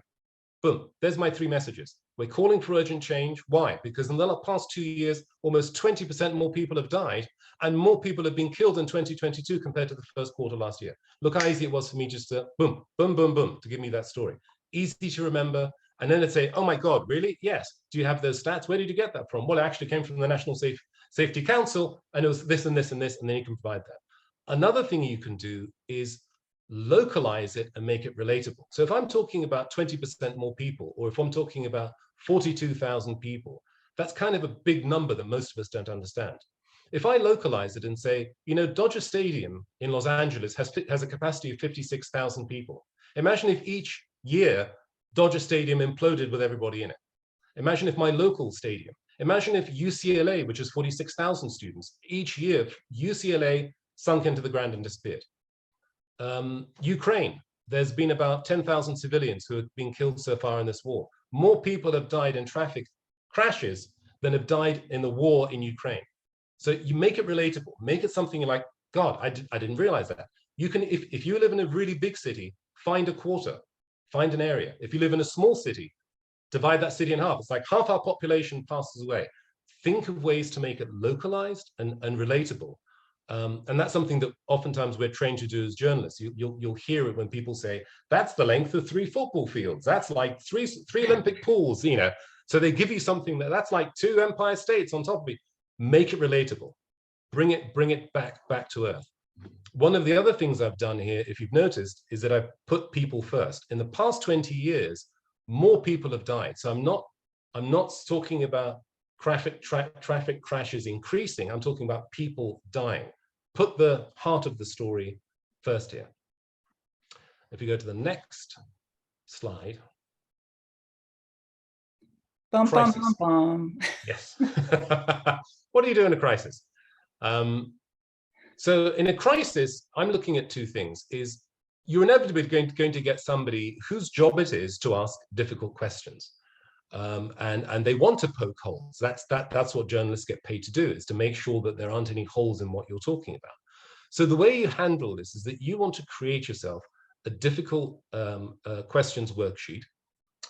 Boom, there's my 3 messages. We're calling for urgent change. Why? Because in the past 2 years, almost 20% more people have died and more people have been killed in 2022 compared to the first quarter last year. Look how easy it was for me just to boom, boom, boom, boom, to give me that story. Easy to remember. And then it'd say, oh my God, really? Yes. Do you have those stats? Where did you get that from? Well, it actually came from the National Safety Council, and it was this and this and this, and then you can provide that. Another thing you can do is localize it and make it relatable. So if I'm talking about 20% more people, or if I'm talking about 42,000 people, that's kind of a big number that most of us don't understand. If I localize it and say, you know, Dodger Stadium in Los Angeles has a capacity of 56,000 people. Imagine if each year Dodger Stadium imploded with everybody in it. Imagine if my local stadium, imagine if UCLA, which is 46,000 students, each year UCLA sunk into the ground and disappeared. Ukraine, there's been about 10,000 civilians who have been killed so far in this war. More people have died in traffic crashes than have died in the war in Ukraine. So you make it relatable, make it something you're like, God, I didn't realize that. You can, if you live in a really big city, find a quarter, find an area. If you live in a small city, divide that city in half. It's like half our population passes away. Think of ways to make it localized and relatable. And that's something that oftentimes we're trained to do as journalists. You'll hear it when people say, that's the length of 3 football fields. That's like three Olympic pools, you know. So they give you something that's like 2 Empire States on top of it. Make it relatable. Bring it back to earth. One of the other things I've done here, if you've noticed, is that I've put people first. In the past 20 years, more people have died. So I'm not talking about traffic crashes increasing. I'm talking about people dying. Put the heart of the story first here. If you go to the next slide. Bum, bum, Crisis. bum, bum. Yes. What do you do in a crisis? So in a crisis, I'm looking at 2 things. Is you're inevitably going to get somebody whose job it is to ask difficult questions. And they want to poke holes. That's what journalists get paid to do, is to make sure that there aren't any holes in what you're talking about. So the way you handle this is that you want to create yourself a difficult questions worksheet.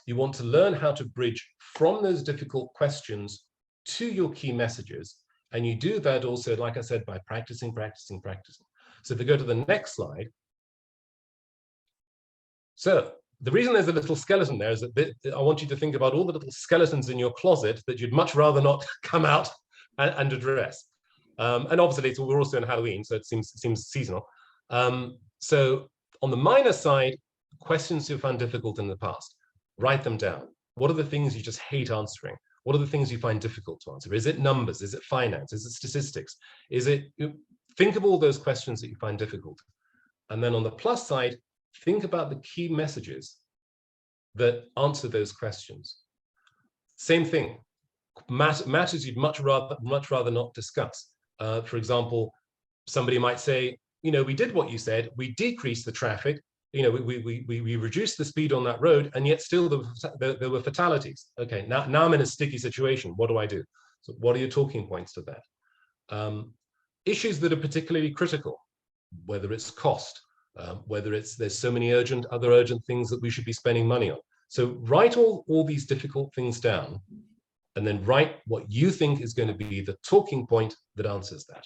You want to learn how to bridge from those difficult questions to your key messages. And you do that also, like I said, by practicing. So if we go to the next slide. So the reason there's a little skeleton there is that I want you to think about all the little skeletons in your closet that you'd much rather not come out and address. And obviously, we're also in Halloween, so it seems seasonal. So on the minor side, questions you found difficult in the past, write them down. What are the things you just hate answering? What are the things you find difficult to answer? Is it numbers? Is it finance? Is it statistics? Think of all those questions that you find difficult. And then on the plus side, think about the key messages that answer those questions. Same thing, matters you'd much rather not discuss. For example, somebody might say, you know, we did what you said, we decreased the traffic, you know, we reduced the speed on that road, and yet still there were fatalities. Okay, now I'm in a sticky situation. What do I do? So what are your talking points to that? Issues that are particularly critical, whether it's cost, whether there's so many other urgent things that we should be spending money on. So write all these difficult things down, and then write what you think is going to be the talking point that answers that.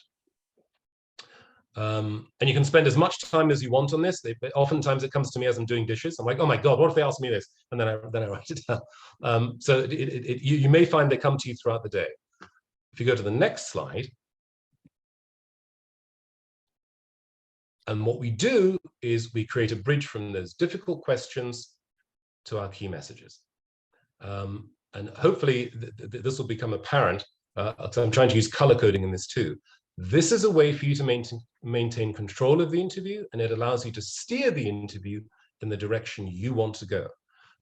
And you can spend as much time as you want on this. Oftentimes it comes to me as I'm doing dishes. I'm like, oh my God, what if they ask me this? And then I write it down. So you may find they come to you throughout the day. If you go to the next slide. And what we do is we create a bridge from those difficult questions to our key messages. And hopefully this will become apparent. So I'm trying to use color coding in this too. This is a way for you to maintain control of the interview, and it allows you to steer the interview in the direction you want to go.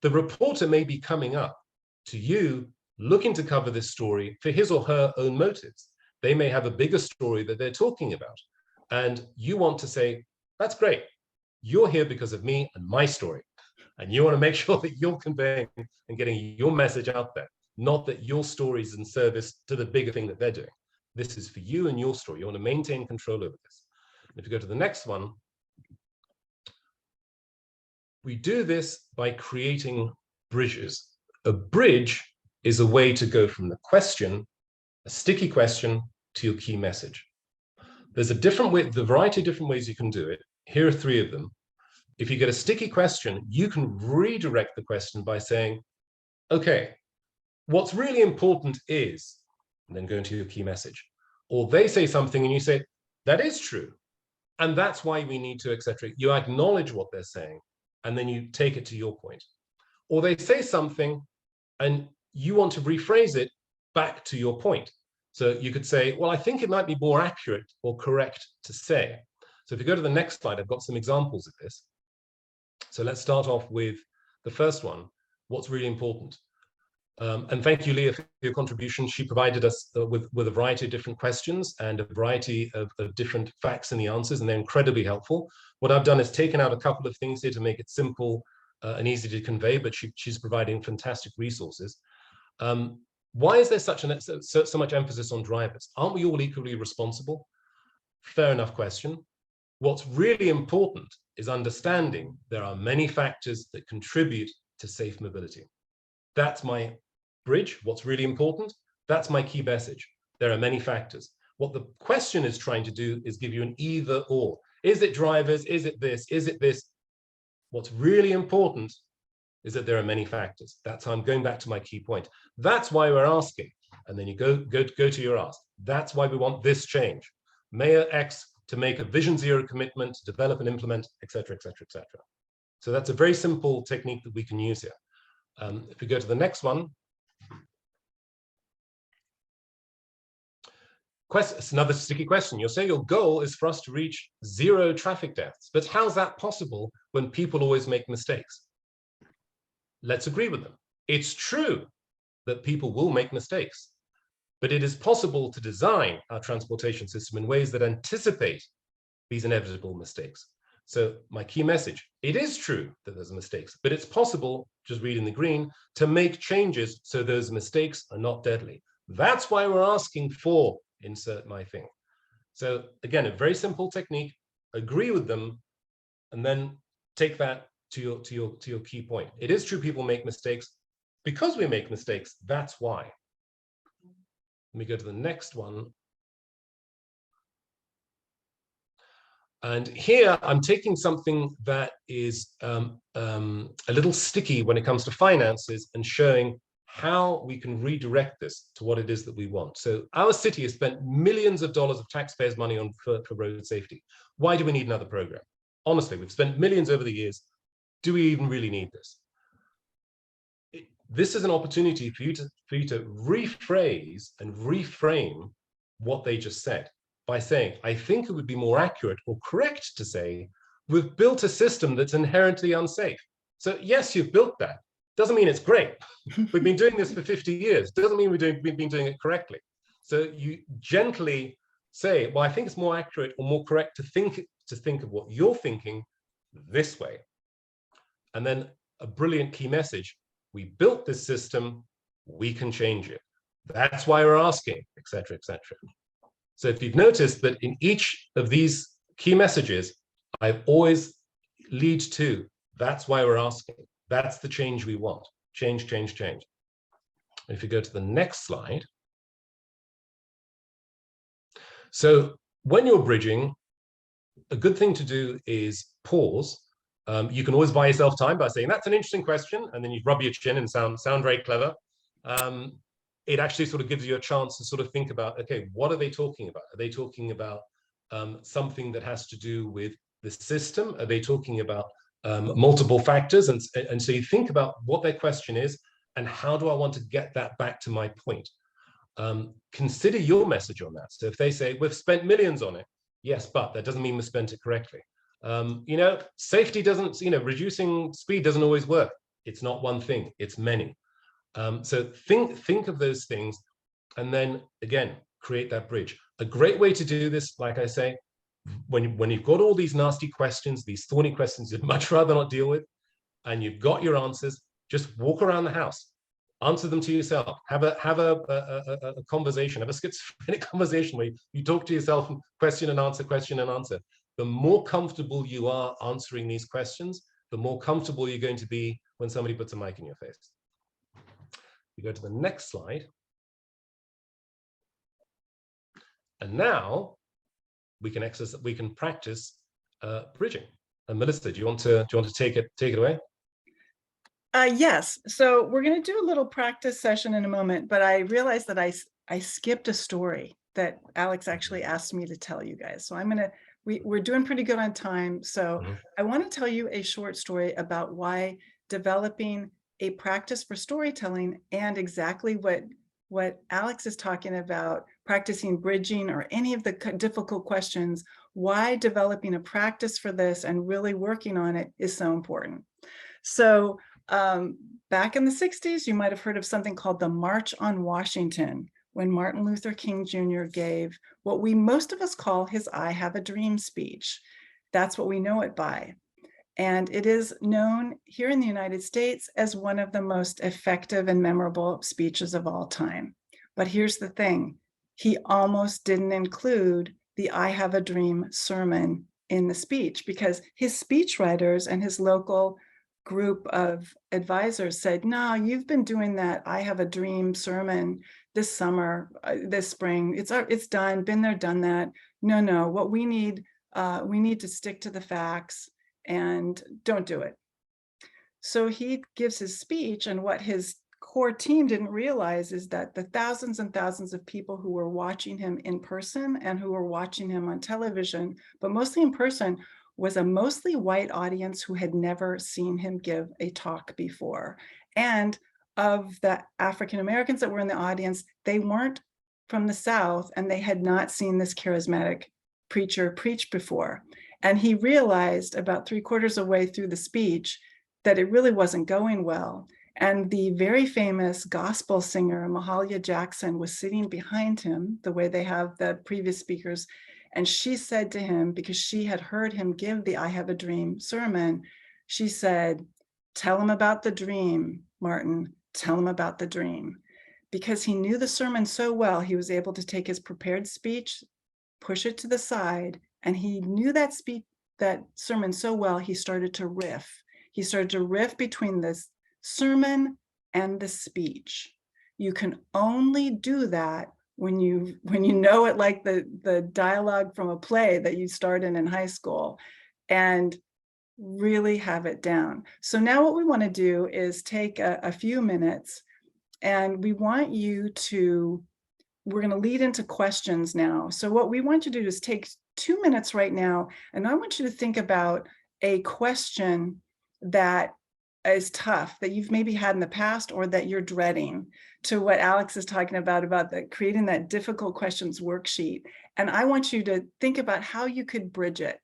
The reporter may be coming up to you looking to cover this story for his or her own motives. They may have a bigger story that they're talking about. And you want to say, that's great. You're here because of me and my story. And you want to make sure that you're conveying and getting your message out there, not that your story is in service to the bigger thing that they're doing. This is for you and your story. You want to maintain control over this. And if you go to the next one, we do this by creating bridges. A bridge is a way to go from the question, a sticky question, to your key message. There's the variety of different ways you can do it. Here are 3 of them. If you get a sticky question, you can redirect the question by saying, okay, what's really important is, and then go into your key message. Or they say something and you say, that is true. And that's why we need to, etc. You acknowledge what they're saying, and then you take it to your point. Or they say something and you want to rephrase it back to your point. So you could say, well, I think it might be more accurate or correct to say. So if you go to the next slide, I've got some examples of this. So let's start off with the first one, what's really important. And thank you, Leah, for your contribution. She provided us with a variety of different questions and a variety of different facts in the answers, and they're incredibly helpful. What I've done is taken out a couple of things here to make it simple and easy to convey, but she's providing fantastic resources. Why is there so much emphasis on drivers? Aren't we all equally responsible? Fair enough question. What's really important is understanding there are many factors that contribute to safe mobility. That's my bridge. What's really important? That's my key message. There are many factors. What the question is trying to do is give you an either or. Is it drivers? Is it this? Is it this? What's really important is that there are many factors. That's how I'm going back to my key point. That's why we're asking. And then you go to your ask. That's why we want this change. Mayor X to make a Vision Zero commitment, to develop and implement, et cetera, et cetera, et cetera. So that's a very simple technique that we can use here. If we go to the next one, it's another sticky question. You'll say your goal is for us to reach 0 traffic deaths, but how's that possible when people always make mistakes? Let's agree with them. It's true that people will make mistakes, but it is possible to design our transportation system in ways that anticipate these inevitable mistakes. So my key message, it is true that there's mistakes, but it's possible, just reading the green, to make changes so those mistakes are not deadly. That's why we're asking for insert my thing. So again, a very simple technique, agree with them, and then take that to your key point. It is true people make mistakes. Because we make mistakes, that's why. Let me go to the next one. And here I'm taking something that is a little sticky when it comes to finances and showing how we can redirect this to what it is that we want. So our city has spent millions of dollars of taxpayers' money on for road safety. Why do we need another program? Honestly, we've spent millions over the years. Do we even really need this? This is an opportunity for you to rephrase and reframe what they just said by saying, I think it would be more accurate or correct to say, we've built a system that's inherently unsafe. So yes, you've built that. Doesn't mean it's great. We've been doing this for 50 years. Doesn't mean we've been doing it correctly. So you gently say, well, I think it's more accurate or more correct to think of what you're thinking this way. And then a brilliant key message. We built this system, we can change it. That's why we're asking, et cetera, et cetera. So if you've noticed that in each of these key messages, I've always lead to, that's why we're asking. That's the change we want. Change, change, change. If you go to the next slide. So when you're bridging, a good thing to do is pause. You can always buy yourself time by saying, that's an interesting question, and then you rub your chin and sound very clever. It actually sort of gives you a chance to sort of think about, okay, what are they talking about? Are they talking about something that has to do with the system? Are they talking about multiple factors? And so you think about what their question is, and how do I want to get that back to my point? Consider your message on that. So if they say, we've spent millions on it, yes, but that doesn't mean we spent it correctly. Safety doesn't, reducing speed doesn't always work. It's not one thing, it's many. So think of those things, and then again, create that bridge. A great way to do this, like I say, when you've got all these nasty questions, these thorny questions you'd much rather not deal with, and you've got your answers, just walk around the house, answer them to yourself, have a conversation, have a schizophrenic conversation where you talk to yourself and question and answer. The more comfortable you are answering these questions, the more comfortable you're going to be when somebody puts a mic in your face. You go to the next slide. And now we can practice bridging. And Melissa, do you want to take it away? Yes. So we're going to do a little practice session in a moment, but I realized that I skipped a story that Alex actually asked me to tell you guys. So we're doing pretty good on time. So I want to tell you a short story about why developing a practice for storytelling and exactly what Alex is talking about, practicing bridging or any of the difficult questions, why developing a practice for this and really working on it is so important. So back in the 60s, you might have heard of something called the March on Washington, when Martin Luther King Jr. gave what most of us call his I Have a Dream speech. That's what we know it by. And it is known here in the United States as one of the most effective and memorable speeches of all time. But here's the thing, he almost didn't include the I Have a Dream sermon in the speech, because his speechwriters and his local group of advisors said, no, you've been doing that I Have a Dream sermon this summer, this spring, it's done, been there, done that. No, what we need to stick to the facts and don't do it. So he gives his speech, and what his core team didn't realize is that the thousands and thousands of people who were watching him in person and who were watching him on television, but mostly in person, was a mostly white audience who had never seen him give a talk before. And of the African Americans that were in the audience, they weren't from the South, and they had not seen this charismatic preacher preach before. And he realized about 3/4 of the way through the speech that it really wasn't going well. And the very famous gospel singer, Mahalia Jackson, was sitting behind him the way they have the previous speakers. And she said to him, because she had heard him give the I Have a Dream sermon, she said, tell him about the dream, Martin, tell him about the dream. Because he knew the sermon so well, he was able to take his prepared speech, push it to the side, and he knew that sermon so well, he started to riff. He started to riff between this sermon and the speech. You can only do that when you know it like the dialogue from a play that you start in high school, and really have it down. So now what we want to do is take a few minutes, and we want you to, we're going to lead into questions now. So what we want you to do is take 2 minutes right now, and I want you to think about a question that is tough, that you've maybe had in the past or that you're dreading, to what Alex is talking about creating that difficult questions worksheet. And I want you to think about how you could bridge it.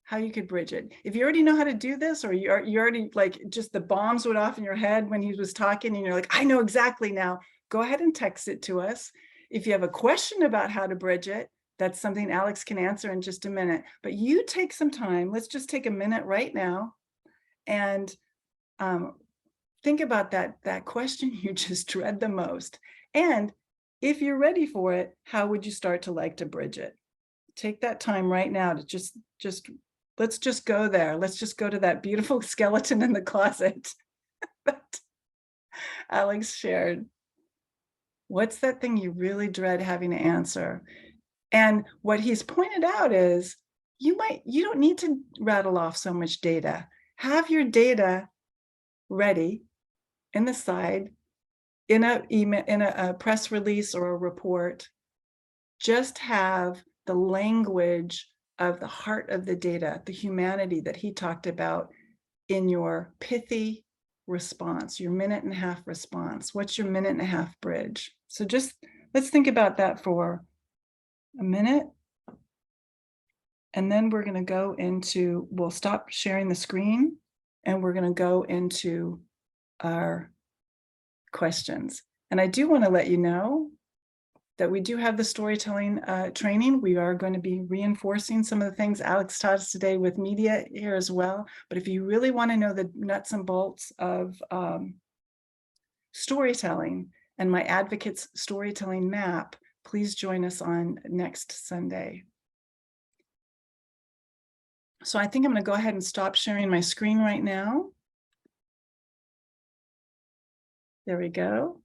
If you already know how to do this, or you already, like, just the bombs went off in your head when he was talking and you're like, I know exactly now, go ahead and text it to us. If you have a question about how to bridge it, that's something Alex can answer in just a minute. But you take some time, let's just take a minute right now and think about that question you just dread the most. And if you're ready for it, how would you start to like to bridge it? Take that time right now to just let's just go there. Let's just go to that beautiful skeleton in the closet that Alex shared. What's that thing you really dread having to answer? And what he's pointed out is you don't need to rattle off so much data. Have your data ready in the side, in a press release or a report. Just have the language of the heart of the data, the humanity that he talked about, in your pithy response, your 1.5 minute response. What's your 1.5 minute bridge? So just let's think about that for a minute. And then we're going to go into, we'll stop sharing the screen, and we're going to go into our questions. And I do want to let you know that we do have the storytelling training. We are going to be reinforcing some of the things Alex taught us today with media here as well. But if you really want to know the nuts and bolts of storytelling and my advocates storytelling map, please join us on next Sunday. So I think I'm going to go ahead and stop sharing my screen right now. There we go.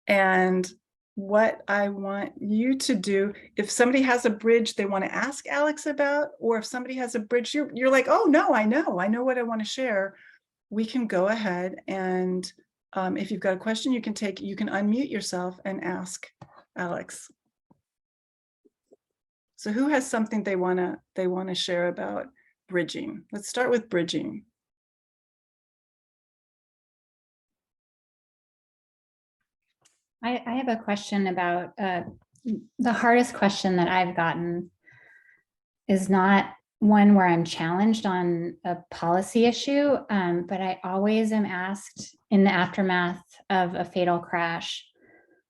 And what I want you to do, if somebody has a bridge they want to ask Alex about, or if somebody has a bridge you're like, oh no, I know what I want to share, we can go ahead and if you've got a question, you can unmute yourself and ask Alex. So who has something they want to share about bridging? Let's start with bridging. I have a question about the hardest question that I've gotten is not one where I'm challenged on a policy issue, but I always am asked in the aftermath of a fatal crash,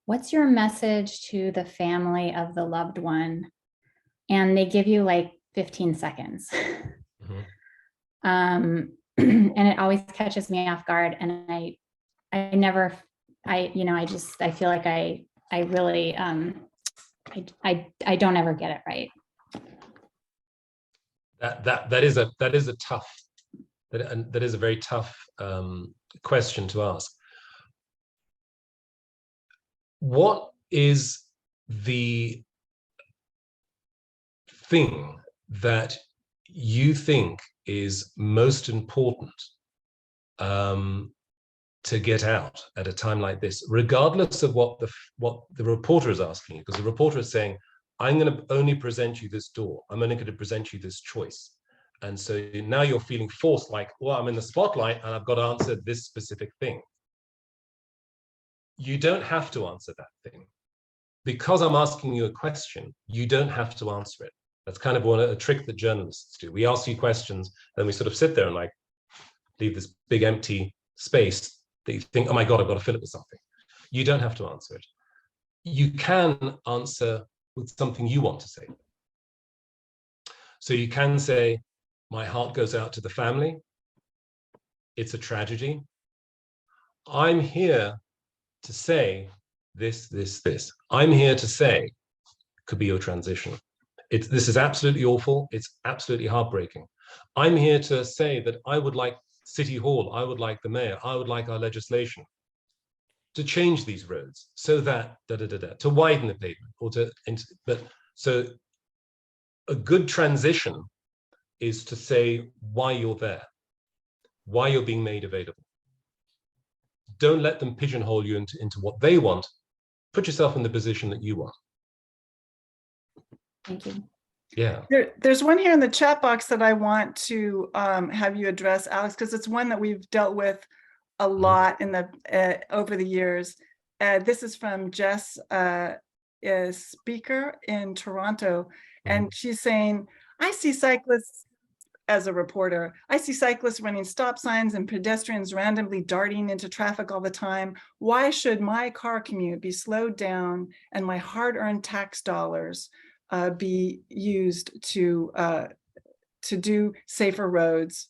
what's your message to the family of the loved one? And they give you like 15 seconds. And it always catches me off guard. And I never, I feel like I really, I don't ever get it right. That is a tough, that is a very tough question to ask. What is the thing that you think is most important to get out at a time like this, regardless of what the reporter is asking you? Because the reporter is saying, I'm going to only present you this door. I'm only going to present you this choice. And so now you're feeling forced, like, well, I'm in the spotlight and I've got to answer this specific thing. You don't have to answer that thing. Because I'm asking you a question, you don't have to answer it. That's kind of a trick that journalists do. We ask you questions, then we sort of sit there and like leave this big empty space that you think, oh my God, I've got to fill it with something. You don't have to answer it. You can answer with something you want to say. So you can say, my heart goes out to the family. It's a tragedy. I'm here to say this. I'm here to say, could be your transition. This is absolutely awful. It's absolutely heartbreaking. I'm here to say that I would like City Hall, I would like the mayor, I would like our legislation to change these roads so that to widen the pavement or so a good transition is to say why you're there, why you're being made available. Don't let them pigeonhole you into what they want. Put yourself in the position that you want. Thank you. Yeah. There's one here in the chat box that I want to have you address, Alex, because it's one that we've dealt with a lot in the over the years. This is from Jess, a speaker in Toronto, and she's saying, I see cyclists, as a reporter, I see cyclists running stop signs and pedestrians randomly darting into traffic all the time. Why should my car commute be slowed down and my hard-earned tax dollars be used to do safer roads?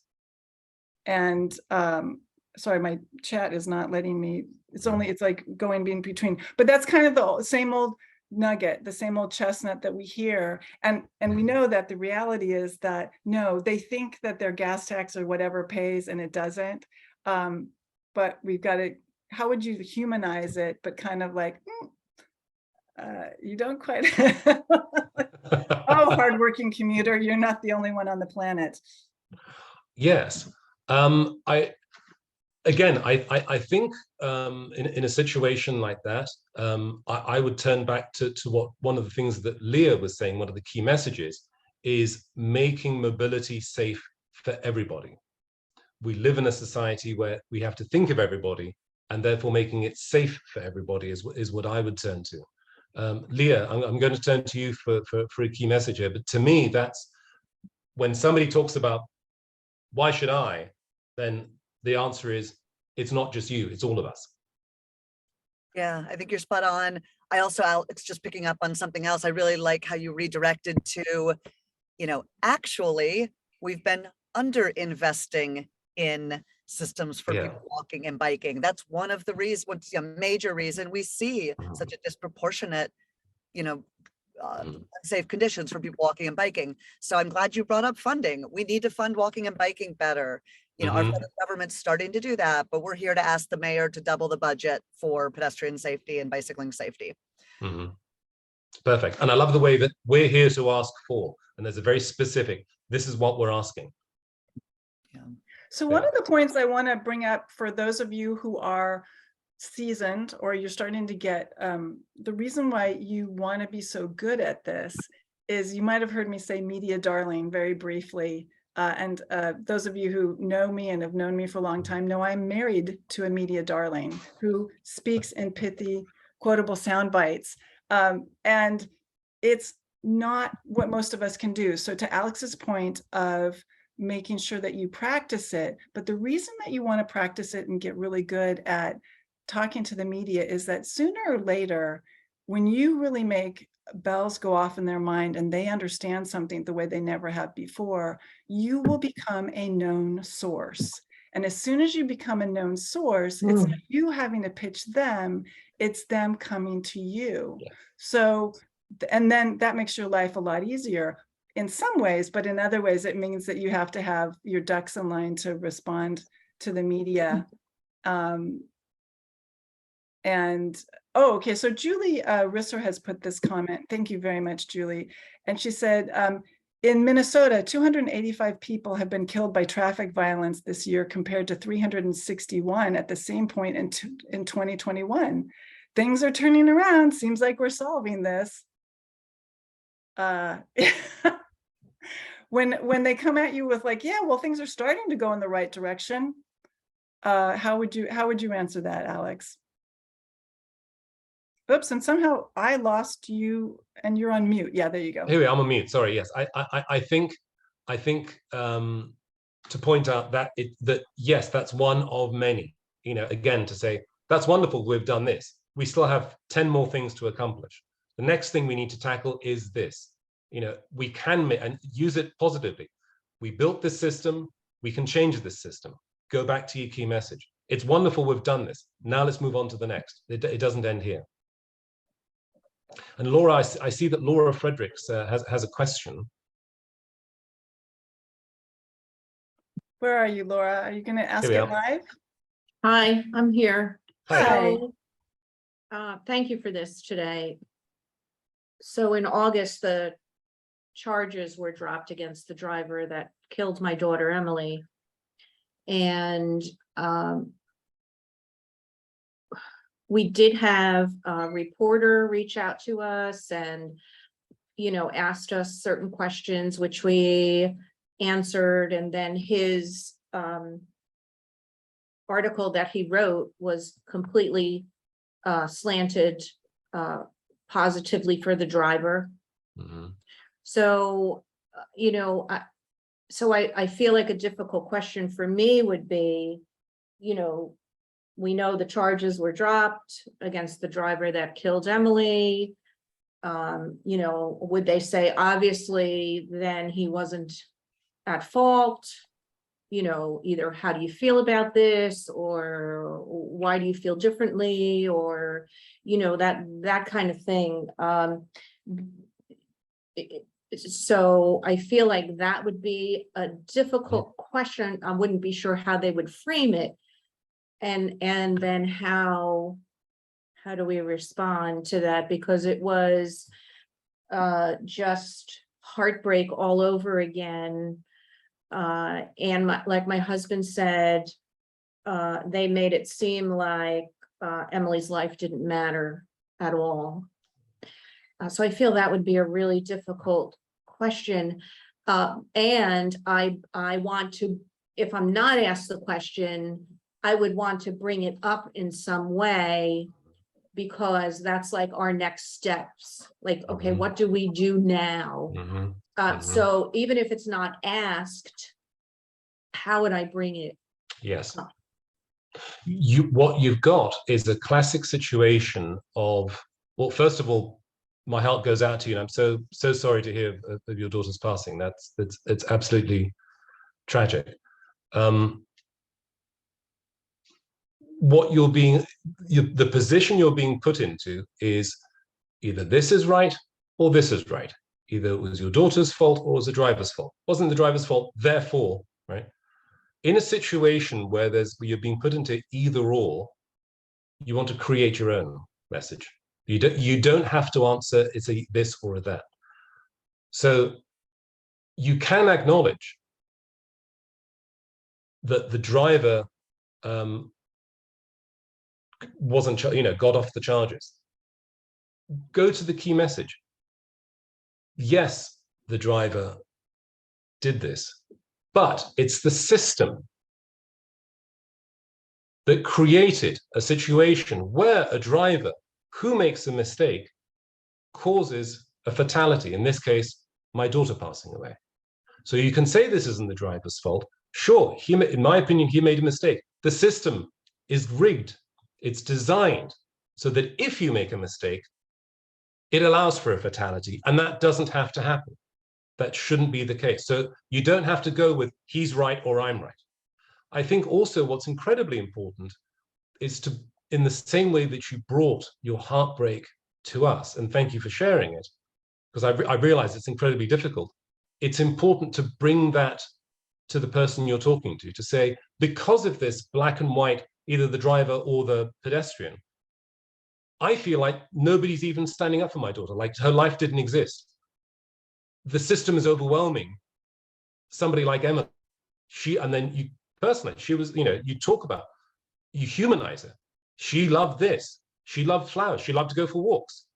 And sorry, my chat is not letting me, it's like going in between, but that's kind of the same old nugget, the same old chestnut that we hear. And we know that the reality is that, no, they think that their gas tax or whatever pays and it doesn't. But we've got to, how would you humanize it, but kind of like, you don't quite, oh, hardworking commuter, you're not the only one on the planet. Yes. I think in a situation like that, I would turn back to what one of the things that Leah was saying, one of the key messages is making mobility safe for everybody. We live in a society where we have to think of everybody, and therefore making it safe for everybody is what I would turn to. Leah, I'm going to turn to you for a key message here, but to me, that's when somebody talks about why should I, then the answer is, it's not just you, it's all of us. Yeah, I think you're spot on. I also, Alex, just picking up on something else, I really like how you redirected to, actually, we've been under-investing in systems for people walking and biking. That's one of the reasons, a major reason we see such a disproportionate, unsafe conditions for people walking and biking. So I'm glad you brought up funding. We need to fund walking and biking better. Our federal government's starting to do that, but we're here to ask the mayor to double the budget for pedestrian safety and bicycling safety. Perfect. And I love the way that we're here to ask for, and there's a very specific, this is what we're asking. Yeah. So one of the points I want to bring up for those of you who are seasoned or you're starting to get, the reason why you want to be so good at this is you might have heard me say media darling very briefly. And those of you who know me and have known me for a long time know I'm married to a media darling who speaks in pithy, quotable sound bites. And it's not what most of us can do. So to Alex's point of making sure that you practice it, but the reason that you want to practice it and get really good at talking to the media is that sooner or later, when you really make bells go off in their mind and they understand something the way they never have before, you will become a known source. And as soon as you become a known source, it's not you having to pitch them, it's them coming to you. Yeah. So, and then that makes your life a lot easier in some ways, but in other ways, it means that you have to have your ducks in line to respond to the media. And oh, okay, so Julie Risser has put this comment. Thank you very much, Julie. And she said, in Minnesota, 285 people have been killed by traffic violence this year compared to 361 at the same point in 2021. Things are turning around. Seems like we're solving this. When they come at you with like, yeah, well, things are starting to go in the right direction. How would you answer that, Alex? Oops, and somehow I lost you and you're on mute. Yeah, there you go. Here we are, I'm on mute. Sorry. Yes, I think to point out that yes, that's one of many. You know, again, to say that's wonderful, we've done this. We still have 10 more things to accomplish. The next thing we need to tackle is this. You know, we can and use it positively. We built this system. We can change this system. Go back to your key message. It's wonderful, we've done this. Now let's move on to the next. It doesn't end here. And Laura, I see that Laura Fredericks has a question. Where are you, Laura? Are you going to ask it live? Hi, I'm here. Hi. So, thank you for this today. So in August, the charges were dropped against the driver that killed my daughter, Emily. And we did have a reporter reach out to us and, you know, asked us certain questions, which we answered. And then his article that he wrote was completely slanted positively for the driver. Mm-hmm. So, you know, I feel like a difficult question for me would be, you know, we know the charges were dropped against the driver that killed Emily. You know, would they say, obviously, then he wasn't at fault? You know, either how do you feel about this, or why do you feel differently, or, you know, that kind of thing. So I feel like that would be a difficult question. I wouldn't be sure how they would frame it. And then how do we respond to that? Because it was just heartbreak all over again. And like my husband said, they made it seem like Emily's life didn't matter at all. So I feel that would be a really difficult question. And I want to, if I'm not asked the question, I would want to bring it up in some way, because that's like our next steps. Like, okay, what do we do now? So even if it's not asked, how would I bring it? Yes. What you've got is a classic situation of, well, first of all, my heart goes out to you, and I'm so sorry to hear of your daughter's passing. It's absolutely tragic. What the position you're being put into is either this is right or this is right. Either it was your daughter's fault or it was the driver's fault. It wasn't the driver's fault, therefore, right? In a situation where you're being put into either or, you want to create your own message. You don't have to answer it's a this or a that. So you can acknowledge that the driver wasn't, got off the charges. Go to the key message. Yes, the driver did this, but it's the system that created a situation where a driver who makes a mistake causes a fatality, in this case, my daughter passing away. So you can say this isn't the driver's fault. Sure, in my opinion, he made a mistake. The system is rigged. It's designed so that if you make a mistake, it allows for a fatality, and that doesn't have to happen. That shouldn't be the case. So you don't have to go with he's right or I'm right. I think also what's incredibly important is to, in the same way that you brought your heartbreak to us, and thank you for sharing it, because I realize it's incredibly difficult. It's important to bring that to the person you're talking to say, because of this black and white, either the driver or the pedestrian, I feel like nobody's even standing up for my daughter, like her life didn't exist. The system is overwhelming somebody like Emma. And then you personally, she was, you talk about, you humanize her. She loved this. She loved flowers. She loved to go for walks.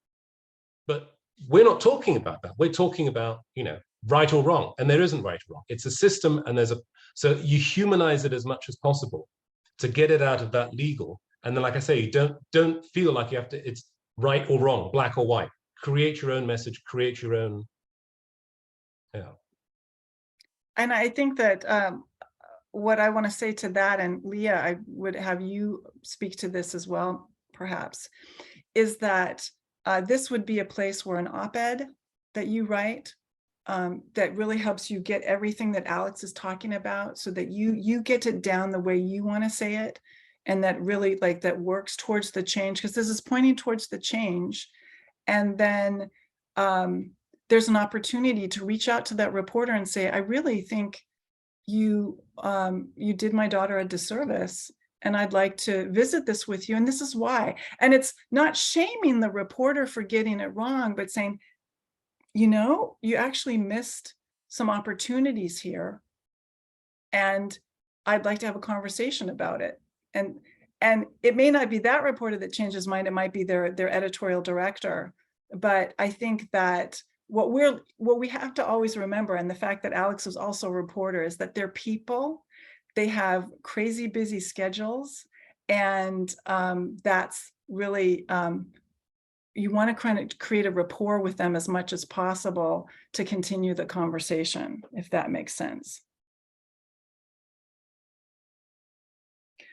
But we're not talking about that. We're talking about, right or wrong. And there isn't right or wrong. It's a system, and so you humanize it as much as possible to get it out of that legal. And then, like I say, you don't feel like you have to, it's right or wrong, black or white. Create your own message, create your own, And I think that what I want to say to that, and Leah, I would have you speak to this as well, perhaps, is that this would be a place where an op-ed that you write that really helps you get everything that Alex is talking about, so that you get it down the way you want to say it, and that really that works towards the change, because this is pointing towards the change. And then there's an opportunity to reach out to that reporter and say, I really think you did my daughter a disservice, and I'd like to visit this with you, and this is why. And it's not shaming the reporter for getting it wrong, but saying, you actually missed some opportunities here, and I'd like to have a conversation about it. And it may not be that reporter that changes his mind, it might be their editorial director. But I think that what we have to always remember, and the fact that Alex was also a reporter, is that they're people. They have crazy busy schedules, and that's really you want to kind of create a rapport with them as much as possible to continue the conversation, if that makes sense.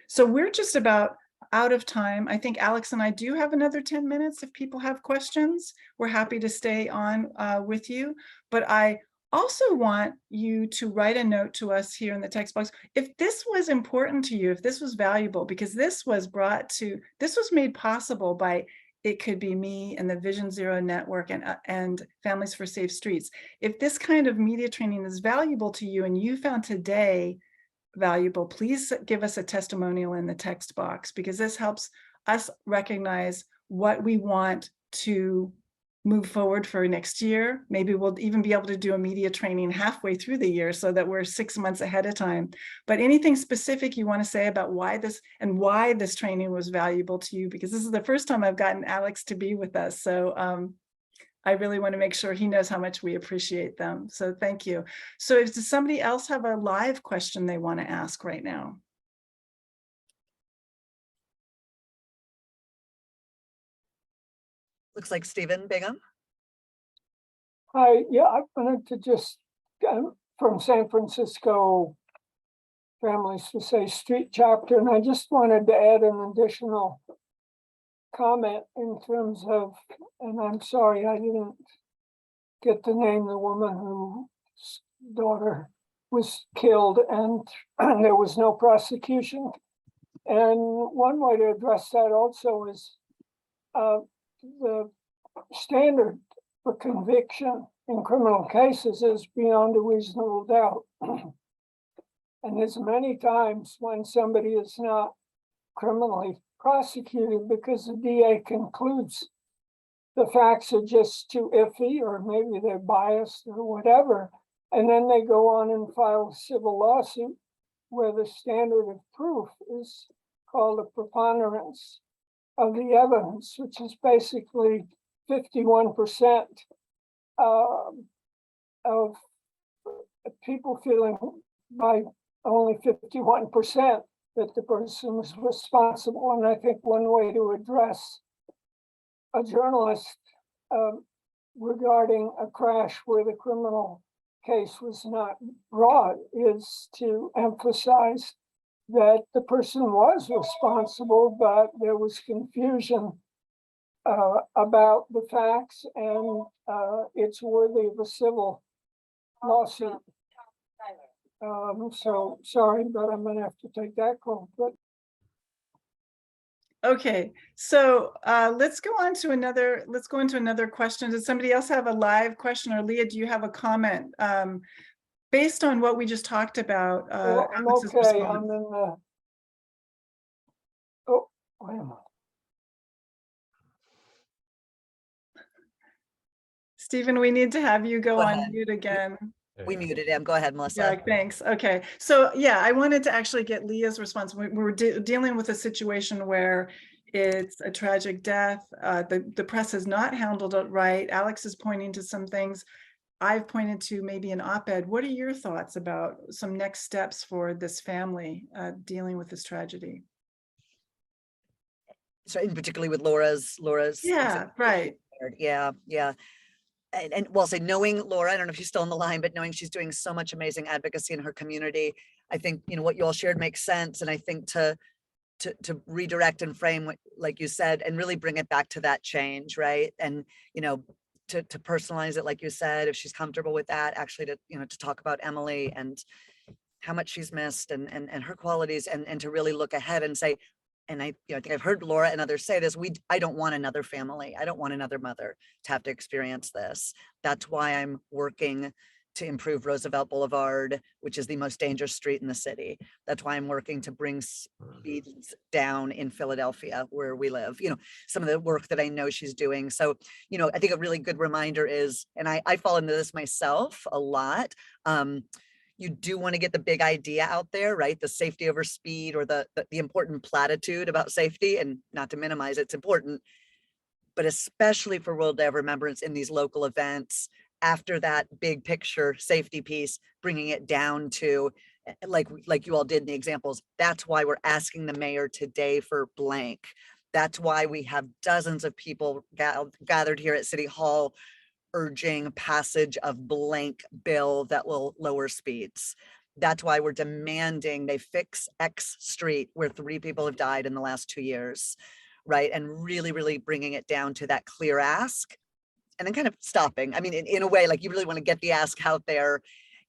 So we're just about out of time. I think Alex and I do have another 10 minutes. If people have questions, we're happy to stay on with you. But I also want you to write a note to us here in the text box if this was important to you, if this was valuable, because this was made possible by, it could be me and the Vision Zero Network and Families for Safe Streets. If this kind of media training is valuable to you and you found today valuable, please give us a testimonial in the text box, because this helps us recognize what we want to move forward for next year. Maybe we'll even be able to do a media training halfway through the year so that we're 6 months ahead of time. But anything specific you want to say about why this training was valuable to you, because this is the first time I've gotten Alex to be with us. So I really want to make sure he knows how much we appreciate them. So thank you. So does somebody else have a live question they want to ask right now? Looks like Stephen Bingham. Hi, yeah, I wanted to just, from San Francisco Families for Safe Street chapter, and I just wanted to add an additional comment in terms of, and I'm sorry I didn't get to name the woman whose daughter was killed and there was no prosecution. And one way to address that also is the standard for conviction in criminal cases is beyond a reasonable doubt. And there's many times when somebody is not criminally prosecuted because the DA concludes the facts are just too iffy, or maybe they're biased or whatever. And then they go on and file a civil lawsuit where the standard of proof is called a preponderance of the evidence, which is basically 51% of people feeling by only 51% that the person was responsible. And I think one way to address a journalist regarding a crash where the criminal case was not brought is to emphasize that the person was responsible, but there was confusion about the facts, and it's worthy of a civil lawsuit. So sorry, but I'm gonna have to take that call, but Okay, so let's go into another question. Does somebody else have a live question, or Leah, do you have a comment? Based on what we just talked about, well, I'm Alex's okay. response. I'm in the, oh, wait a minute. Stephen, we need to have you go Go on ahead. mute again. We muted him. Go ahead, Yeah, Melissa. thanks. Okay, so yeah, I wanted to actually get Leah's response. We're dealing with a situation where it's a tragic death. The press has not handled it right. Alex is pointing to some things. I've pointed to maybe an op-ed. What are your thoughts about some next steps for this family dealing with this tragedy? So, and particularly with Laura's Yeah, example. right. Yeah, yeah. And we'll say, knowing Laura, I don't know if she's still on the line, but knowing she's doing so much amazing advocacy in her community, I think, you know, what you all shared makes sense. And I think to redirect and frame what, like you said, and really bring it back to that change, right? And, you know, to personalize it, like you said, if she's comfortable with that, actually to, you know, to talk about Emily and how much she's missed and her qualities, and to really look ahead and say, and I think I've heard Laura and others say this, I don't want another family. I don't want another mother to have to experience this. That's why I'm working to improve Roosevelt Boulevard, which is the most dangerous street in the city. That's why I'm working to bring speeds down in Philadelphia, where we live, you know, some of the work that I know she's doing. So, you know, I think a really good reminder is, and I fall into this myself a lot, you do want to get the big idea out there, right? The safety over speed, or the important platitude about safety, and not to minimize it's important, but especially for World Day of Remembrance in these local events, after that big picture safety piece, bringing it down to like you all did in the examples. That's why we're asking the mayor today for blank. That's why we have dozens of people gathered here at City Hall urging passage of blank bill that will lower speeds. That's why we're demanding they fix X street where 3 people have died in the last 2 years, right? And really, really bringing it down to that clear ask, and then kind of stopping. I mean, in a way, like you really want to get the ask out there,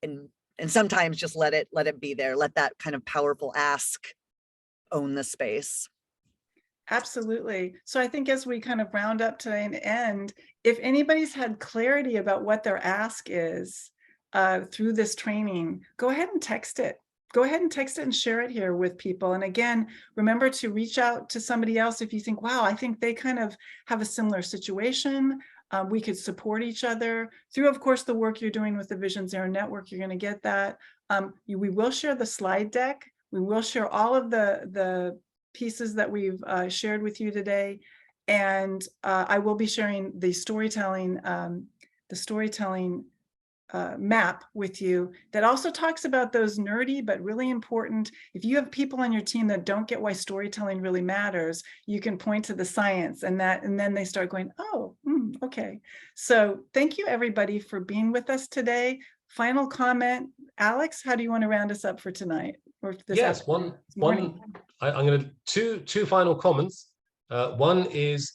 and sometimes just let it be there. Let that kind of powerful ask own the space. Absolutely. So I think as we kind of round up today and end, if anybody's had clarity about what their ask is through this training, go ahead and text it. Go ahead and text it and share it here with people. And again, remember to reach out to somebody else if you think, wow, I think they kind of have a similar situation. We could support each other through, of course, the work you're doing with the Vision Zero Network. You're going to get that. We will share the slide deck. We will share all of the pieces that we've shared with you today. And I will be sharing the storytelling map with you that also talks about those nerdy but really important. If you have people on your team that don't get why storytelling really matters, you can point to the science, and then they start going, oh, okay. So thank you everybody for being with us today. Final comment, Alex, how do you want to round us up for tonight? Or this Yes, afternoon? I'm going to two final comments. One is,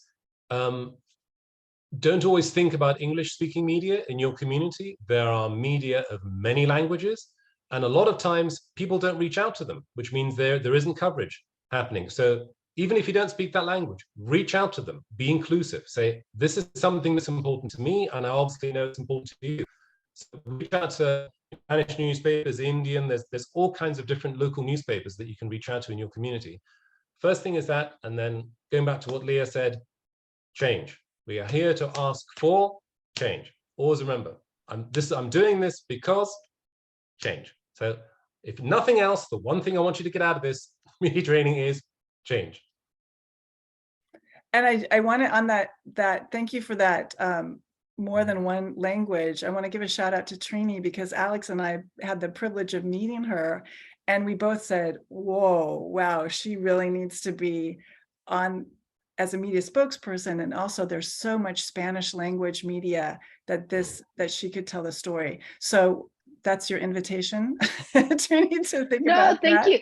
don't always think about English speaking media in your community. There are media of many languages, and a lot of times people don't reach out to them, which means there isn't coverage happening. So even if you don't speak that language, reach out to them, be inclusive, say, this is something that's important to me, and I obviously know it's important to you. So reach out to Spanish newspapers, Indian, there's all kinds of different local newspapers that you can reach out to in your community. First thing is that, and then going back to what Leah said, change. We are here to ask for change. Always remember, I'm doing this because change. So if nothing else, the one thing I want you to get out of this media training is change. And I want to, on that thank you for that more than one language. I want to give a shout out to Trini, because Alex and I had the privilege of meeting her, and we both said, whoa, wow, she really needs to be on as a media spokesperson. And also there's so much Spanish language media that she could tell the story. So that's your invitation, Trini, to think about that. No, thank you.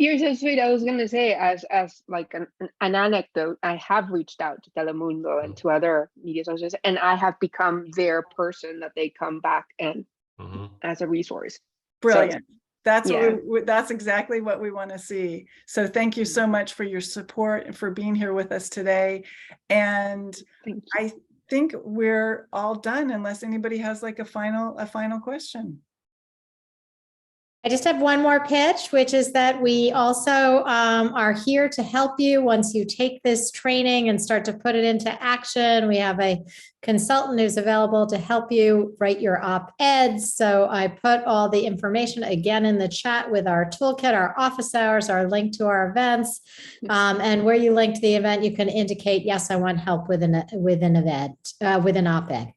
You're so sweet. I was gonna say, as like an anecdote, I have reached out to Telemundo and to other media sources, and I have become their person that they come back and as a resource. Brilliant. That's yeah. that's exactly what we want to see. So thank you so much for your support and for being here with us today. And I think we're all done unless anybody has like a final question. I just have one more pitch, which is that we also are here to help you once you take this training and start to put it into action. We have a consultant who's available to help you write your op-eds. So I put all the information again in the chat with our toolkit, our office hours, our link to our events. And where you link to the event, you can indicate, yes, I want help with an event, with an op-ed.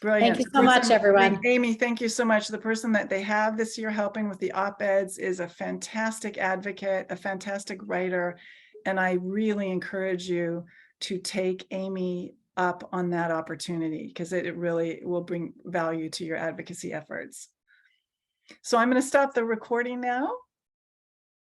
Brilliant. Thank you so much, everyone. Amy, thank you so much. The person that they have this year helping with the op-eds is a fantastic advocate, a fantastic writer. And I really encourage you to take Amy up on that opportunity because it really will bring value to your advocacy efforts. So I'm going to stop the recording now.